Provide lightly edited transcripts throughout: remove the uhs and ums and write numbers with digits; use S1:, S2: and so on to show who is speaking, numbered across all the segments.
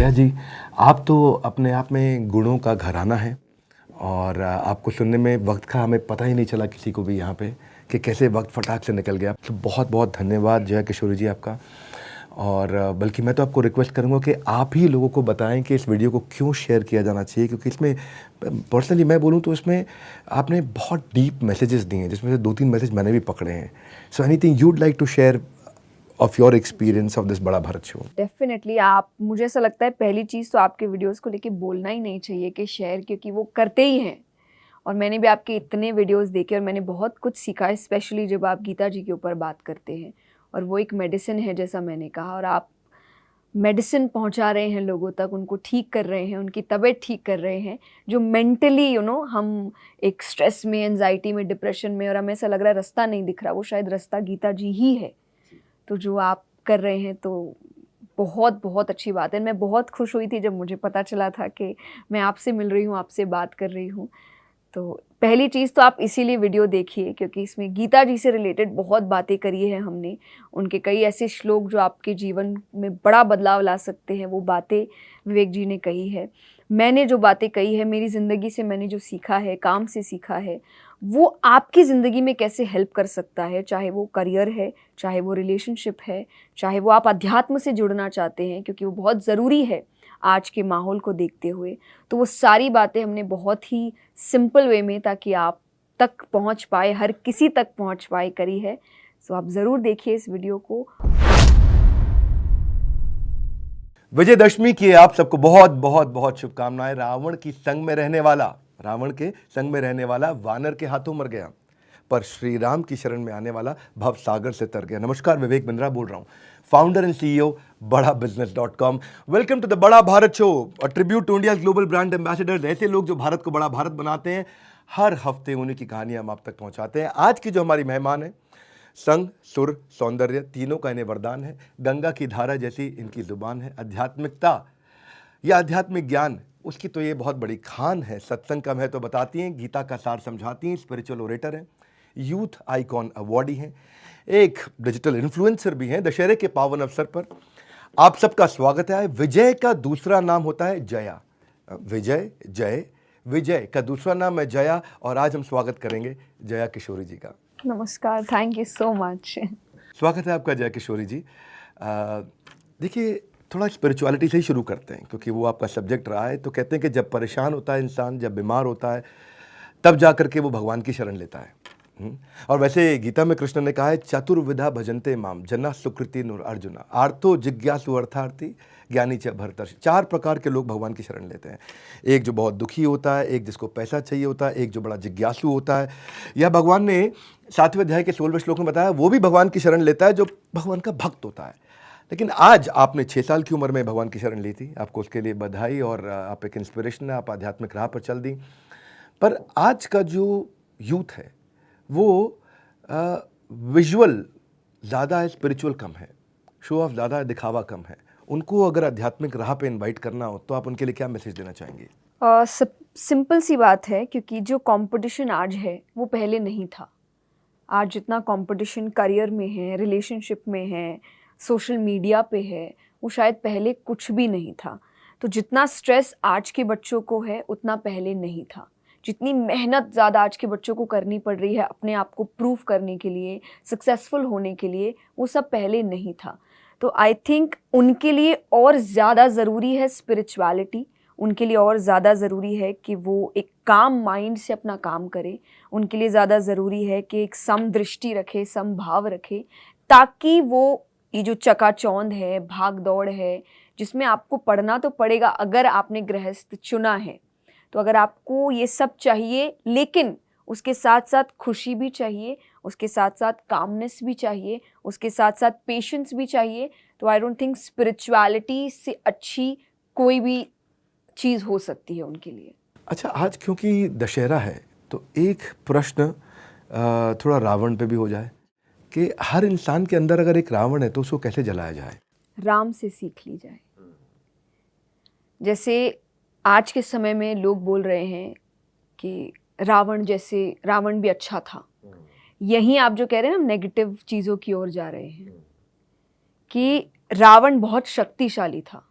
S1: जया जी, आप तो अपने आप में गुणों का घराना है और आपको सुनने में वक्त का हमें पता ही नहीं चला किसी को भी यहाँ पे कि कैसे वक्त फटाक से निकल गया। तो बहुत बहुत धन्यवाद जया किशोरी जी आपका। और बल्कि मैं तो आपको रिक्वेस्ट करूँगा कि आप ही लोगों को बताएं कि इस वीडियो को क्यों शेयर किया जाना चाहिए, क्योंकि इसमें पर्सनली मैं बोलूँ तो इसमें आपने बहुत डीप मैसेजेस दिए हैं, जिसमें से 2-3 मैसेज मैंने भी पकड़े हैं। So anything you'd like to share of your experience of this बड़ा भारत शो?
S2: डेफिनेटली आप, मुझे ऐसा लगता है पहली चीज़ तो आपके वीडियोस को लेके बोलना ही नहीं चाहिए कि शेयर, क्योंकि वो करते ही हैं। और मैंने भी आपके इतने वीडियोस देखे और मैंने बहुत कुछ सीखा, स्पेशली जब आप गीता जी के ऊपर बात करते हैं। और वो एक मेडिसिन है जैसा मैंने कहा, और आप मेडिसिन पहुंचा रहे हैं लोगों तक, उनको ठीक कर रहे हैं, उनकी तबीयत ठीक कर रहे हैं, जो मेंटली हम एक स्ट्रेस में, एंजाइटी में, डिप्रेशन में, और हमें ऐसा लग रहा है रास्ता नहीं दिख रहा, वो शायद रास्ता गीता जी ही है। तो जो आप कर रहे हैं तो बहुत बहुत अच्छी बात है। मैं बहुत खुश हुई थी जब मुझे पता चला था कि मैं आपसे मिल रही हूँ, आपसे बात कर रही हूँ। तो पहली चीज़ तो आप इसीलिए वीडियो देखिए क्योंकि इसमें गीता जी से रिलेटेड बहुत बातें करी है हमने। उनके कई ऐसे श्लोक जो आपके जीवन में बड़ा बदलाव ला सकते हैं, वो बातें विवेक जी ने कही है। मैंने जो बातें कही है, मेरी ज़िंदगी से मैंने जो सीखा है, काम से सीखा है, वो आपकी ज़िंदगी में कैसे हेल्प कर सकता है, चाहे वो करियर है, चाहे वो रिलेशनशिप है, चाहे वो आप अध्यात्म से जुड़ना चाहते हैं, क्योंकि वो बहुत ज़रूरी है आज के माहौल को देखते हुए। तो वो सारी बातें हमने बहुत ही सिंपल वे में, ताकि आप तक पहुंच पाए, हर किसी तक पहुंच पाए, करी है। सो आप ज़रूर देखिए इस वीडियो को।
S1: विजयदशमी की आप सबको बहुत बहुत बहुत शुभकामनाएं। रावण के संग में रहने वाला वानर के हाथों मर गया, पर श्री राम की शरण में आने वाला भव सागर से तर गया। नमस्कार, विवेक बिंद्रा बोल रहा हूं, founder and CEO badabusiness.com। Welcome to the Bada Bharat show, a tribute to India global brand ambassadors, ऐसे लोग जो भारत को बड़ा भारत बनाते हैं। हर हफ्ते उन्हीं की कहानियां हम आप तक पहुंचाते हैं। आज की जो हमारी मेहमान है, संग सुर सौंदर्य तीनों का इन्हें वरदान है। गंगा की धारा जैसी इनकी जुबान है। आध्यात्मिकता या आध्यात्मिक ज्ञान, उसकी तो ये बहुत बड़ी खान है। सत्संग का महत्व बताती हैं, गीता का सार समझाती हैं, स्पिरिचुअल ओरेटर हैं, यूथ आइकॉन अवार्डी हैं, एक डिजिटल इन्फ्लुएंसर भी हैं। दशहरे के पावन अवसर पर आप सबका स्वागत है। विजय का दूसरा नाम होता है जया। विजय का दूसरा नाम है जया, और आज हम स्वागत करेंगे जया किशोरी जी का।
S2: नमस्कार, थैंक यू सो मच।
S1: स्वागत है आपका जया किशोरी जी। देखिए, थोड़ा स्पिरिचुअलिटी से ही शुरू करते हैं, क्योंकि वो आपका सब्जेक्ट रहा है। तो कहते हैं कि जब परेशान होता है इंसान, जब बीमार होता है, तब जा करके वो भगवान की शरण लेता है। और वैसे गीता में कृष्ण ने कहा है, चतुर्विधा भजन्ते माम जना सुकृति नुर अर्जुना आर्थो जिज्ञासु अर्थार्थी ज्ञानी च भरतर्षि। 4 प्रकार के लोग भगवान की शरण लेते हैं। एक जो बहुत दुखी होता है, एक जिसको पैसा चाहिए होता है, एक जो बड़ा जिज्ञासु होता है। यह भगवान ने 7वें अध्याय के 16वें श्लोक में बताया, वो भी भगवान की शरण लेता है जो भगवान का भक्त होता है। लेकिन आज आपने 6 साल की उम्र में भगवान की शरण ली थी, आपको उसके लिए बधाई। और आप एक इंस्पिरेशन है, आप आध्यात्मिक राह पर चल दी। पर आज का जो यूथ है वो विजुअल ज़्यादा है, स्पिरिचुअल कम है, शो ऑफ ज़्यादा है, दिखावा कम है। उनको अगर आध्यात्मिक राह पे इनवाइट करना हो तो आप उनके लिए क्या मैसेज देना चाहेंगे?
S2: सिंपल सी बात है, क्योंकि जो कंपटीशन आज है वो पहले नहीं था। आज जितना कंपटीशन करियर में है, रिलेशनशिप में है, सोशल मीडिया पे है, वो शायद पहले कुछ भी नहीं था। तो जितना स्ट्रेस आज के बच्चों को है उतना पहले नहीं था। जितनी मेहनत ज़्यादा आज के बच्चों को करनी पड़ रही है अपने आप को प्रूव करने के लिए, सक्सेसफुल होने के लिए, वो सब पहले नहीं था। तो आई थिंक उनके लिए और ज़्यादा ज़रूरी है स्पिरिचुअलिटी। उनके लिए और ज़्यादा ज़रूरी है कि वो एक काम माइंड से अपना काम करे। उनके लिए ज़्यादा ज़रूरी है कि एक समदृष्टि रखे, समभाव रखे, ताकि वो ये जो चकाचौंध है, भाग दौड़ है, जिसमें आपको पढ़ना तो पड़ेगा अगर आपने गृहस्थ चुना है। तो अगर आपको ये सब चाहिए, लेकिन उसके साथ साथ खुशी भी चाहिए, उसके साथ साथ कामनेस भी चाहिए, उसके साथ साथ पेशेंस भी चाहिए, तो आई डोंट थिंक स्पिरिचुअलिटी से अच्छी कोई भी चीज़ हो सकती है उनके लिए।
S1: अच्छा, आज क्योंकि दशहरा है तो एक प्रश्न थोड़ा रावण पे भी हो जाए कि हर इंसान के अंदर अगर एक रावण है तो उसको कैसे जलाया जाए?
S2: राम से सीख ली जाए। जैसे आज के समय में लोग बोल रहे हैं कि रावण भी अच्छा था। यहीं आप जो कह रहे हैं ना, नेगेटिव चीज़ों की ओर जा रहे हैं कि रावण बहुत शक्तिशाली था,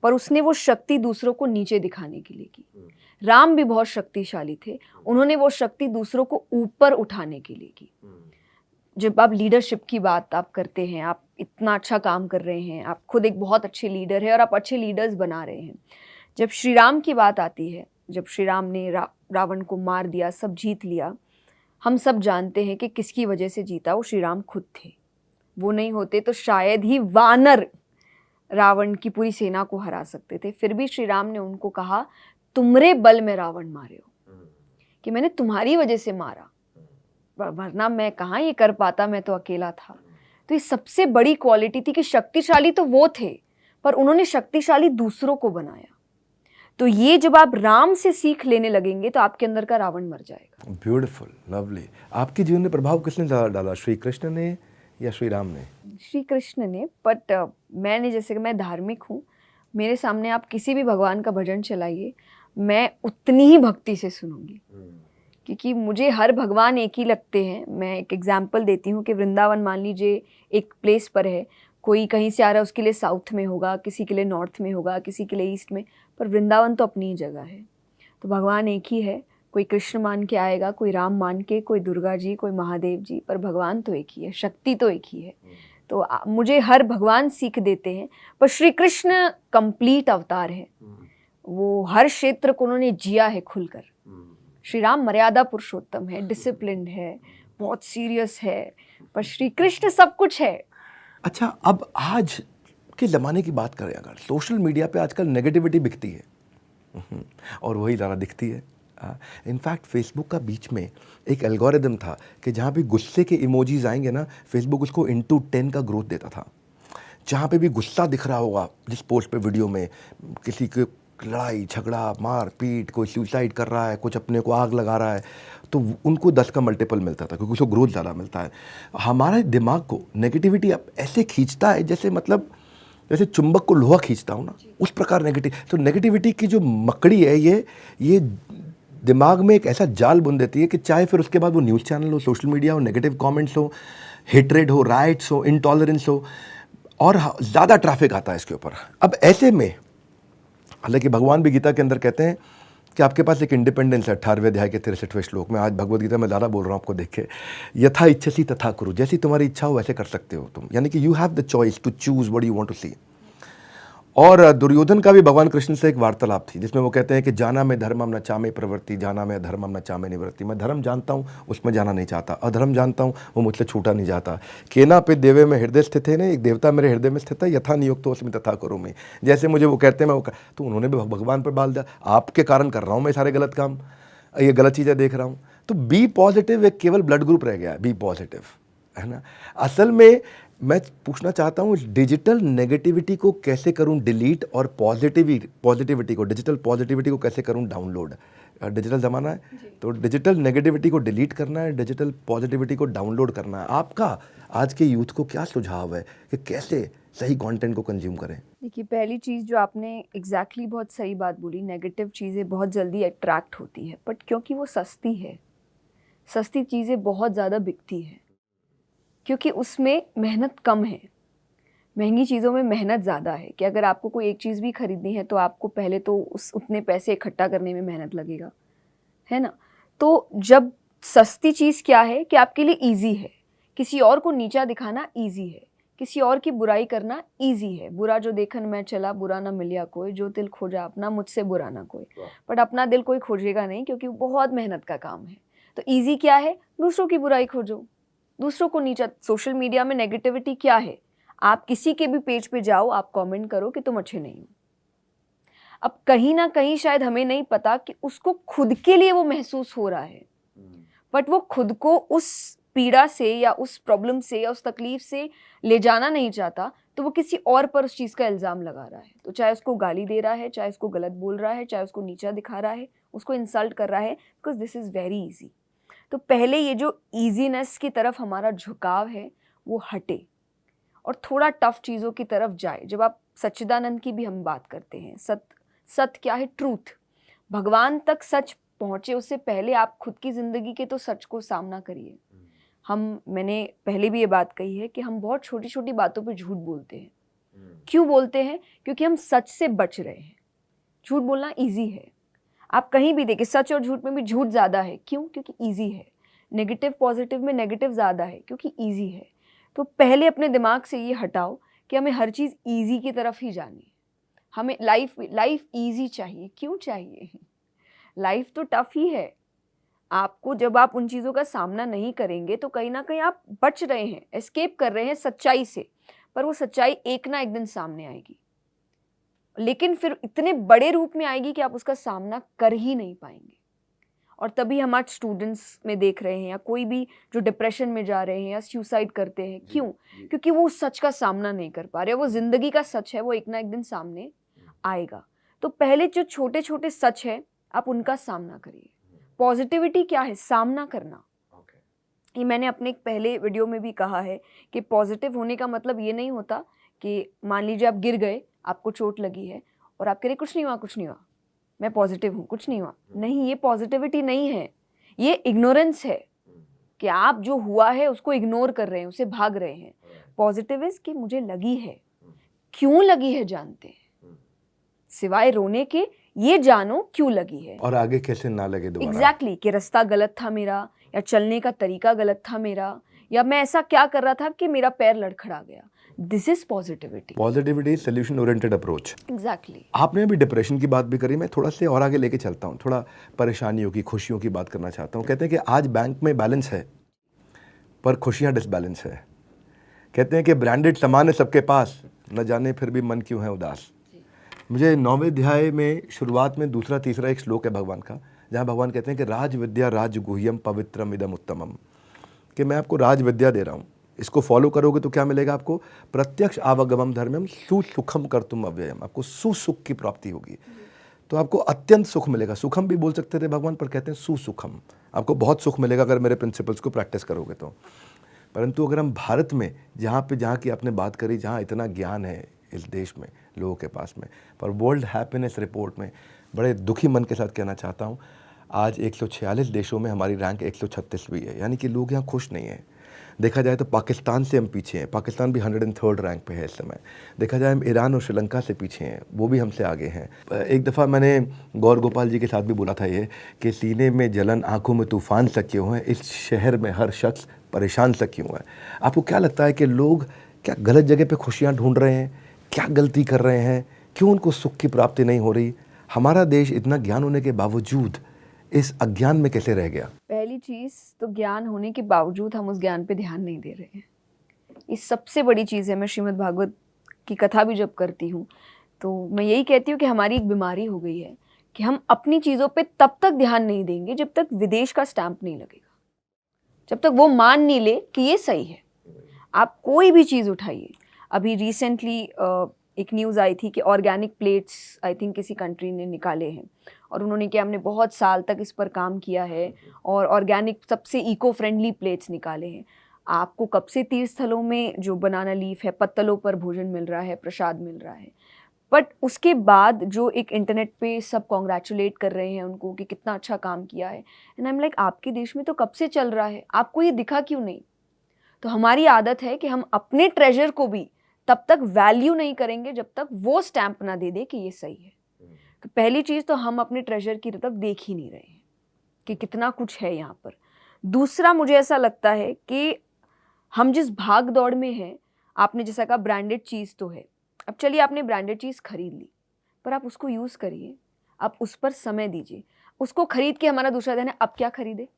S2: पर उसने वो शक्ति दूसरों को नीचे दिखाने के लिए की। राम भी बहुत शक्तिशाली थे, उन्होंने वो शक्ति दूसरों को ऊपर उठाने के लिए की। जब आप लीडरशिप की बात आप करते हैं, आप इतना अच्छा काम कर रहे हैं, आप खुद एक बहुत अच्छे लीडर हैं और आप अच्छे लीडर्स बना रहे हैं। जब श्री राम की बात आती है, जब श्री राम ने रावण को मार दिया, सब जीत लिया, हम सब जानते हैं कि किसकी वजह से जीता, वो श्री राम खुद थे। वो नहीं होते तो शायद ही वानर रावण की पूरी सेना को हरा सकते थे। फिर भी श्री राम ने उनको कहा, तुमरे बल में रावण मारे हो, कि मैंने तुम्हारी वजह से मारा, वरना मैं कहाँ ये कर पाता, मैं तो अकेला था। तो ये सबसे बड़ी क्वालिटी थी कि शक्तिशाली तो वो थे, पर उन्होंने शक्तिशाली दूसरों को बनाया। तो ये जब आप राम से सीख लेने लगेंगे तो आपके अंदर का रावण मर जाएगा।
S1: Beautiful, lovely. आपके जीवन में प्रभाव किसने ज़्यादा डाला, श्री कृष्ण ने या श्री राम ने?
S2: श्री कृष्ण ने, बट मैंने, जैसे कि मैं धार्मिक हूँ, मेरे सामने आप किसी भी भगवान का भजन चलाइए, मैं उतनी ही भक्ति से सुनूंगी, क्योंकि मुझे हर भगवान एक ही लगते हैं। मैं एक एग्जांपल देती हूँ कि वृंदावन मान लीजिए एक प्लेस पर है, कोई कहीं से आ रहा है, उसके लिए साउथ में होगा, किसी के लिए नॉर्थ में होगा, किसी के लिए ईस्ट में, पर वृंदावन तो अपनी ही जगह है। तो भगवान एक ही है, कोई कृष्ण मान के आएगा, कोई राम मान के, कोई दुर्गा जी, कोई महादेव जी, पर भगवान तो एक ही है, शक्ति तो एक ही है। तो मुझे हर भगवान सीख देते हैं, पर श्री कृष्ण कंप्लीट अवतार है, वो हर क्षेत्र को उन्होंने जिया है खुलकर। श्री राम मर्यादा पुरुषोत्तम है, डिसिप्लिन है, बहुत सीरियस है, पर श्री कृष्ण सब कुछ है।
S1: अच्छा, अब आज के ज़माने की बात करें, अगर सोशल मीडिया पे आजकल नेगेटिविटी बिकती है और वही ज़्यादा दिखती है। इनफैक्ट फेसबुक का बीच में एक एल्गोरिदम था कि जहाँ भी गुस्से के इमोजीज आएंगे ना, फेसबुक उसको इंटू 10 का ग्रोथ देता था। जहाँ पे भी गुस्सा दिख रहा होगा जिस पोस्ट पे, वीडियो में, किसी के लड़ाई झगड़ा मार पीट, कोई सुसाइड कर रहा है, कुछ अपने को आग लगा रहा है, तो उनको 10 का मल्टीपल मिलता था, क्योंकि उसको ग्रोथ ज़्यादा मिलता है। हमारे दिमाग को नेगेटिविटी अब ऐसे खींचता है जैसे, मतलब जैसे चुंबक को लोहा खींचता हूँ ना, उस प्रकार तो नेगेटिविटी की जो मकड़ी है, ये दिमाग में एक ऐसा जाल बुन देती है कि चाहे फिर उसके बाद वो न्यूज़ चैनल हो, सोशल मीडिया हो, नेगेटिव कमेंट्स हो, हेट्रेड हो, राइट्स हो, इंटॉलरेंस हो, और ज़्यादा ट्रैफिक आता है इसके ऊपर। अब ऐसे में, हालांकि भगवान भी गीता के अंदर कहते हैं कि आपके पास एक इंडिपेंडेंस है, 18वें अध्याय के 63वें श्लोक में। आज भगवद गीता में ज़्यादा बोल रहा हूँ आपको, देख के, यथा इच्छसी तथा कुरु, जैसी तुम्हारी इच्छा हो वैसे कर सकते हो तुम, यानी कि you have the choice to choose what you want to see. और दुर्योधन का भी भगवान कृष्ण से एक वार्तालाप थी, जिसमें वो कहते हैं कि जाना में धर्मम न चामे प्रवृत्ति, जाना में अधर्मम न चामे निवृत्ति। मैं धर्म जानता हूँ, उसमें जाना नहीं चाहता, अधर्म जानता हूँ, वो मुझसे छूटा नहीं जाता। केना पे देवे में हृदय स्थित है, ना, एक देवता मेरे हृदय में स्थित है, यथा नियुक्त उसमें तथा करो में। जैसे मुझे वो कहते हैं मैं वो तो उन्होंने भी भगवान पर बाल दिया, आपके कारण कर रहा हूँ मैं सारे गलत काम, ये गलत चीज़ें देख रहा हूँ। तो बी पॉजिटिव एक केवल ब्लड ग्रुप रह गया है, बी पॉजिटिव, है ना। असल में मैं पूछना चाहता हूँ, डिजिटल नेगेटिविटी को कैसे करूँ डिलीट, और पॉजिटिविटी को, डिजिटल पॉजिटिविटी को कैसे करूँ डाउनलोड। डिजिटल ज़माना है, तो डिजिटल नेगेटिविटी को डिलीट करना है, डिजिटल पॉजिटिविटी को डाउनलोड करना है। आपका आज के यूथ को क्या सुझाव है कि कैसे सही कंटेंट को कंज्यूम करें?
S2: देखिए, पहली चीज़ जो आपने एग्जैक्टली बहुत सही बात बोली, नेगेटिव चीज़ें बहुत जल्दी अट्रैक्ट होती है, बट क्योंकि वो सस्ती है, सस्ती चीज़ें बहुत ज़्यादा बिकती है, क्योंकि उसमें मेहनत कम है। महंगी चीज़ों में मेहनत ज़्यादा है, कि अगर आपको कोई एक चीज़ भी खरीदनी है तो आपको पहले तो उतने पैसे इकट्ठा करने में मेहनत लगेगा, है ना। तो जब सस्ती चीज़ क्या है कि आपके लिए ईजी है, किसी और को नीचा दिखाना ईजी है, किसी और की बुराई करना ईजी है। बुरा जो देखन मैं चला, बुरा ना मिलिया कोई, जो दिल खोजा अपना, मुझसे बुरा ना कोई। बट अपना दिल कोई खोजेगा नहीं, क्योंकि वो बहुत मेहनत का काम है। तो ईजी क्या है, दूसरों की बुराई खोजो, दूसरों को नीचा। सोशल मीडिया में नेगेटिविटी क्या है, आप किसी के भी पेज पे जाओ, आप कमेंट करो कि तुम अच्छे नहीं हो। अब कहीं ना कहीं शायद हमें नहीं पता कि उसको खुद के लिए वो महसूस हो रहा है, बट वो खुद को उस पीड़ा से या उस प्रॉब्लम से या उस तकलीफ से ले जाना नहीं चाहता, तो वो किसी और पर उस चीज़ का इल्ज़ाम लगा रहा है। तो चाहे उसको गाली दे रहा है, चाहे उसको गलत बोल रहा है, चाहे उसको नीचा दिखा रहा है, उसको इंसल्ट कर रहा है, because this is very easy. तो पहले ये जो ईजीनेस की तरफ हमारा झुकाव है वो हटे और थोड़ा टफ चीज़ों की तरफ जाए। जब आप सच्चिदानंद की भी हम बात करते हैं, सत्य क्या है, ट्रूथ, भगवान तक सच पहुँचे उससे पहले आप खुद की ज़िंदगी के तो सच को सामना करिए। मैंने पहले भी ये बात कही है कि हम बहुत छोटी छोटी बातों पे झूठ बोलते हैं। क्यों बोलते हैं? क्योंकि हम सच से बच रहे हैं। झूठ बोलना ईजी है, आप कहीं भी देखिए, सच और झूठ में भी झूठ ज़्यादा है। क्यों? क्योंकि ईजी है। नेगेटिव पॉजिटिव में नेगेटिव ज़्यादा है क्योंकि ईजी है। तो पहले अपने दिमाग से ये हटाओ कि हमें हर चीज़ ईजी की तरफ ही जानी है। हमें लाइफ ईजी चाहिए। क्यों चाहिए? लाइफ तो टफ ही है। आपको जब आप उन चीज़ों का सामना नहीं करेंगे तो कहीं ना कहीं आप बच रहे हैं, एस्केप कर रहे हैं सच्चाई से, पर वो सच्चाई एक ना एक दिन सामने आएगी, लेकिन फिर इतने बड़े रूप में आएगी कि आप उसका सामना कर ही नहीं पाएंगे। और तभी हम आज स्टूडेंट्स में देख रहे हैं या कोई भी जो डिप्रेशन में जा रहे हैं या सुसाइड करते हैं। क्यों? क्योंकि वो उस सच का सामना नहीं कर पा रहे। वो जिंदगी का सच है, वो एक ना एक दिन सामने आएगा। तो पहले जो छोटे छोटे सच है आप उनका सामना करिए। पॉजिटिविटी क्या है? सामना करना। ये मैंने अपने एक पहले वीडियो में भी कहा है कि पॉजिटिव होने का मतलब ये नहीं होता कि मान लीजिए आप गिर गए, आपको चोट लगी है और आप कह रहे कुछ नहीं हुआ, कुछ नहीं हुआ, मैं पॉजिटिव हूँ, कुछ नहीं हुआ। नहीं, ये पॉजिटिविटी नहीं है, ये इग्नोरेंस है कि आप जो हुआ है उसको इग्नोर कर रहे हैं, उससे भाग रहे हैं। पॉजिटिव इज कि मुझे लगी है, क्यों लगी है जानते हैं, सिवाय रोने के ये जानो क्यों लगी है
S1: और आगे कैसे ना लगे दोबारा।
S2: एग्जैक्टली कि रास्ता गलत था मेरा, या चलने का तरीका गलत था मेरा, या मैं ऐसा क्या कर रहा था कि मेरा पैर लड़खड़ा गया। This is positivity.
S1: Positivity solution oriented approach.
S2: Exactly.
S1: आपने अभी डिप्रेशन की बात भी करी, मैं थोड़ा से और आगे लेके चलता हूँ, थोड़ा परेशानियों की, खुशियों की बात करना चाहता हूँ। कहते हैं कि आज बैंक में बैलेंस है पर खुशियाँ डिसबैलेंस है। कहते हैं कि ब्रांडेड सामान है सबके पास, न जाने फिर भी मन क्यों है उदास। मुझे 9वें अध्याय में शुरुआत में दूसरा तीसरा एक श्लोक है भगवान का, जहाँ भगवान कहते हैं कि राज विद्या राज गुह्यम पवित्रम इदम उत्तमम, कि मैं आपको राज विद्या दे रहा हूँ, इसको फॉलो करोगे तो क्या मिलेगा आपको? प्रत्यक्ष आवागमम धर्मम सुसुखम कर्तुम अव्ययम, आपको सुसुख की प्राप्ति होगी। तो आपको अत्यंत सुख मिलेगा। सुखम भी बोल सकते थे भगवान, पर कहते हैं सुसुखम, आपको बहुत सुख मिलेगा अगर मेरे प्रिंसिपल्स को प्रैक्टिस करोगे तो। परंतु अगर हम भारत में जहाँ की आपने बात करी, जहाँ इतना ज्ञान है इस देश में लोगों के पास में, पर वर्ल्ड हैप्पीनेस रिपोर्ट में बड़े दुखी मन के साथ कहना चाहता हूँ, आज 146 देशों में हमारी रैंक 136वीं है, यानी कि लोग यहाँ खुश नहीं हैं। देखा जाए तो पाकिस्तान से हम पीछे हैं, पाकिस्तान भी 103rd रैंक पे है इस समय। देखा जाए हम ईरान और श्रीलंका से पीछे हैं, वो भी हमसे आगे हैं। एक दफ़ा मैंने गौर गोपाल जी के साथ भी बोला था ये कि सीने में जलन, आंखों में तूफान सा क्यों है, इस शहर में हर शख्स परेशान सा क्यों है। आपको क्या लगता है कि लोग क्या गलत जगह पे खुशियाँ ढूंढ रहे हैं? क्या गलती कर रहे हैं? क्यों उनको सुख की प्राप्ति नहीं हो रही? हमारा देश इतना ज्ञान होने के बावजूद इस अज्ञान में कैसे रह गया?
S2: पहली चीज तो ज्ञान होने के बावजूद हम उस ज्ञान पे ध्यान नहीं दे रहे हैं। ये सबसे बड़ी चीज़ है। मैं श्रीमद् भागवत की कथा भी जब करती हूँ तो मैं यही कहती हूँ कि हमारी एक बीमारी हो गई है कि हम अपनी चीज़ों पे तब तक ध्यान नहीं देंगे जब तक विदेश का स्टैंप नहीं लगेगा, जब तक वो मान नहीं ले कि ये सही है। आप कोई भी चीज़ उठाइए, अभी रिसेंटली एक न्यूज़ आई थी कि ऑर्गेनिक प्लेट्स आई थिंक किसी कंट्री ने निकाले हैं और उन्होंने क्या, हमने बहुत साल तक इस पर काम किया है और ऑर्गेनिक सबसे इको फ्रेंडली प्लेट्स निकाले हैं। आपको कब से तीर्थ स्थलों में जो बनाना लीफ है, पत्तलों पर भोजन मिल रहा है, प्रसाद मिल रहा है, बट उसके बाद जो एक इंटरनेट पे सब कॉन्ग्रेचुलेट कर रहे हैं उनको कि कितना अच्छा काम किया है। एंड आई एम लाइक, आपके देश में तो कब से चल रहा है, आपको ये दिखा क्यों नहीं? तो हमारी आदत है कि हम अपने ट्रेजर को भी तब तक वैल्यू नहीं करेंगे जब तक वो स्टैंप ना दे दे कि ये सही है। तो पहली चीज़ तो हम अपने ट्रेजर की तरफ देख ही नहीं रहे हैं कि कितना कुछ है यहाँ पर। दूसरा, मुझे ऐसा लगता है कि हम जिस भाग दौड़ में हैं, आपने जैसा कहा ब्रांडेड चीज़ तो है, अब चलिए आपने ब्रांडेड चीज़ खरीद ली, पर आप उसको यूज़ करिए, आप उस पर समय दीजिए। उसको खरीद के हमारा दूसरा ध्यान है अब क्या खरीदे,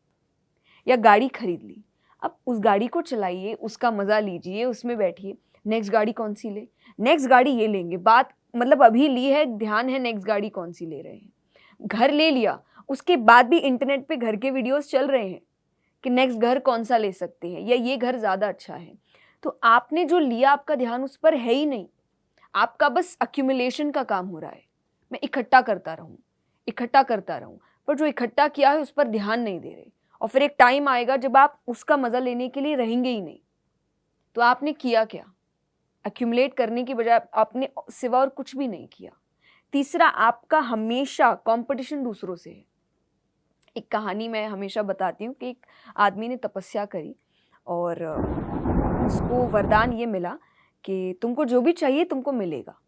S2: या गाड़ी खरीद ली, अब उस गाड़ी को चलाइए, उसका मज़ा लीजिए, उसमें बैठिए। नेक्स्ट गाड़ी कौन सी ले, नेक्स्ट गाड़ी ये लेंगे, बात मतलब अभी ली है, ध्यान है नेक्स्ट गाड़ी कौन सी ले रहे हैं। घर ले लिया, उसके बाद भी इंटरनेट पे घर के वीडियोस चल रहे हैं कि नेक्स्ट घर कौन सा ले सकते हैं या ये घर ज़्यादा अच्छा है। तो आपने जो लिया, आपका ध्यान उस पर है ही नहीं, आपका बस अक्यूमुलेशन का काम हो रहा है। मैं इकट्ठा करता रहूँ, पर जो इकट्ठा किया है उस पर ध्यान नहीं दे रहे, और फिर एक टाइम आएगा जब आप उसका मज़ा लेने के लिए रहेंगे ही नहीं। तो आपने किया क्या? एक्यूमुलेट करने की बजाय आपने सिवा और कुछ भी नहीं किया। तीसरा, आपका हमेशा कंपटीशन दूसरों से है। एक कहानी मैं हमेशा बताती हूँ कि एक आदमी ने तपस्या करी और उसको वरदान ये मिला कि तुमको जो भी चाहिए तुमको मिलेगा।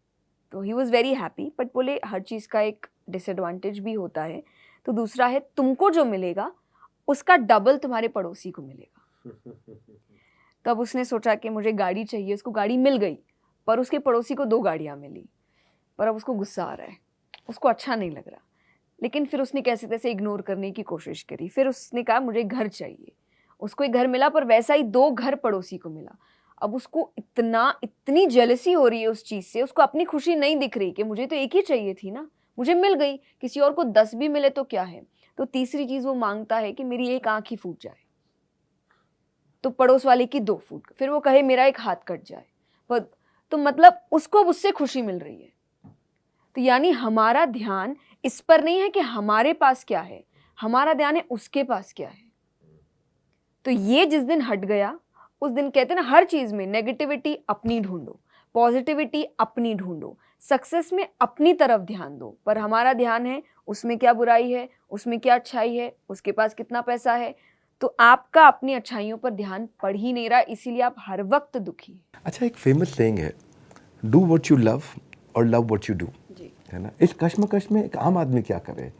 S2: तो he was very happy, but बोले हर चीज़ का एक डिसएडवांटेज भी होता है। तो दूसरा है तुमको जो मिलेगा उसका डबल तुम्हारे पड़ोसी को मिलेगा। तब उसने सोचा कि मुझे गाड़ी चाहिए, उसको गाड़ी मिल गई, पर उसके पड़ोसी को 2 गाड़ियाँ मिली। पर अब उसको गुस्सा आ रहा है, उसको अच्छा नहीं लग रहा। लेकिन फिर उसने कैसे तैसे इग्नोर करने की कोशिश करी। फिर उसने कहा मुझे घर चाहिए, उसको एक घर मिला, पर वैसा ही 2 घर पड़ोसी को मिला। अब उसको इतनी जेलसी हो रही है उस चीज़ से, उसको अपनी खुशी नहीं दिख रही कि मुझे तो एक ही चाहिए थी ना, मुझे मिल गई, किसी और को 10 भी मिले तो क्या है। तो तीसरी चीज़ वो मांगता है कि मेरी एक आँख ही फूट जाए, तो पड़ोस वाले की 2 फूट, फिर वो कहे मेरा एक हाथ कट जाए, पर तो मतलब उसको अब उससे खुशी मिल रही है। तो यानी हमारा ध्यान इस पर नहीं है कि हमारे पास क्या है, हमारा ध्यान है उसके पास क्या है। तो ये जिस दिन हट गया, उस दिन कहते हैं ना, हर चीज़ में नेगेटिविटी अपनी ढूंढो, पॉजिटिविटी अपनी ढूंढो, सक्सेस में अपनी तरफ ध्यान दो। पर हमारा ध्यान है उसमें क्या बुराई है, उसमें क्या अच्छाई है, उसके पास कितना पैसा है। तो आपका अपनी अच्छाइयों पर ध्यान पड़ ही नहीं रहा, इसीलिए आप हर वक्त दुखी हैं।
S1: अच्छा, एक फेमस सेइंग है, डू व्हाट यू लव और लव व्हाट यू डू,
S2: जी।
S1: है ना। इस कश्मकश में एक आम आदमी क्या करे?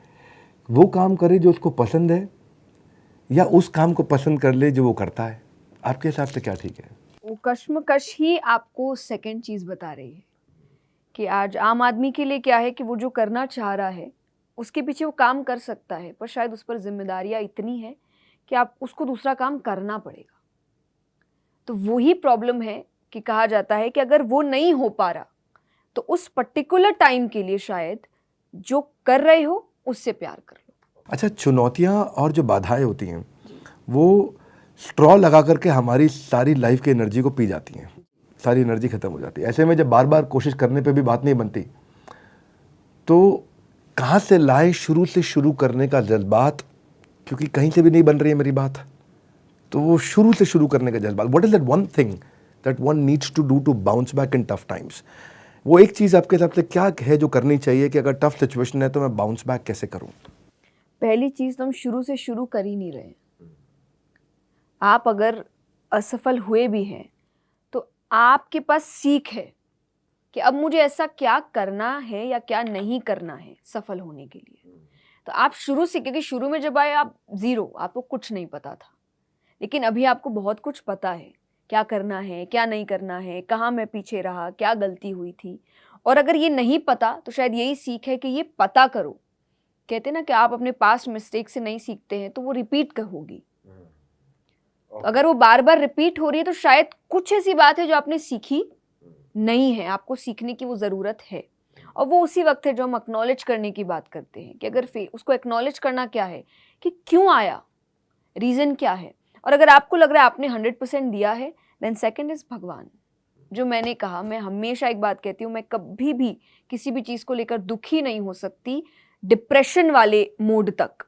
S1: वो काम करे जो उसको पसंद है, या उस काम को पसंद कर ले जो वो करता है? आपके हिसाब से क्या ठीक है?
S2: वो कश्मकश ही आपको सेकंड चीज़ बता रही है कि आज आम आदमी के लिए क्या है कि वो जो करना चाह रहा है उसके पीछे वो काम कर सकता है, पर शायद उस पर जिम्मेदारियां इतनी है कि आप उसको दूसरा काम करना पड़ेगा। तो वही प्रॉब्लम है कि कहा जाता है कि अगर वो नहीं हो पा रहा तो उस पर्टिकुलर टाइम के लिए शायद जो कर रहे हो उससे प्यार कर लो।
S1: अच्छा, चुनौतियाँ और जो बाधाएं होती हैं वो स्ट्रॉ लगा करके हमारी सारी लाइफ की एनर्जी को पी जाती हैं, सारी एनर्जी खत्म हो जाती है। ऐसे में जब बार बार कोशिश करने पे भी बात नहीं बनती, तो कहाँ से लाए शुरू से शुरू करने का जज्बात? क्योंकि कहीं से भी नहीं बन रही है मेरी बात, तो वो शुरू से शुरू करने का जज्बात। What is that one thing that one needs to do to bounce back in tough times? वो एक चीज़ आपके हिसाब से क्या है जो करनी चाहिए कि अगर टफ सिचुएशन है तो मैं बाउंस बैक कैसे करूँ?
S2: पहली चीज़ तो हम शुरू से शुरू कर ही नहीं रहे हैं। आप अगर असफल हुए भी हैं तो आपके पास सीख है कि अब मुझे ऐसा क्या करना है या क्या नहीं करना है सफल होने के लिए। तो आप शुरू से, क्योंकि शुरू में जब आए आप ज़ीरो, आपको कुछ नहीं पता था, लेकिन अभी आपको बहुत कुछ पता है, क्या करना है क्या नहीं करना है, कहाँ मैं पीछे रहा, क्या गलती हुई थी। और अगर ये नहीं पता तो शायद यही सीख है कि ये पता करो। कहते हैं ना कि आप अपने पास्ट मिस्टेक से नहीं सीखते हैं तो वो रिपीट होगी। तो अगर वो बार बार रिपीट हो रही है तो शायद कुछ ऐसी बात है जो आपने सीखी नहीं है, आपको सीखने की वो ज़रूरत है। और वो उसी वक्त है जो हम एक्नॉलेज करने की बात करते हैं कि अगर उसको एक्नॉलेज करना क्या है कि क्यों आया, रीज़न क्या है। और अगर आपको लग रहा है आपने 100% दिया है, देन सेकंड इज़ भगवान। जो मैंने कहा, मैं हमेशा एक बात कहती हूँ, मैं कभी भी किसी भी चीज़ को लेकर दुखी नहीं हो सकती डिप्रेशन वाले मोड तक,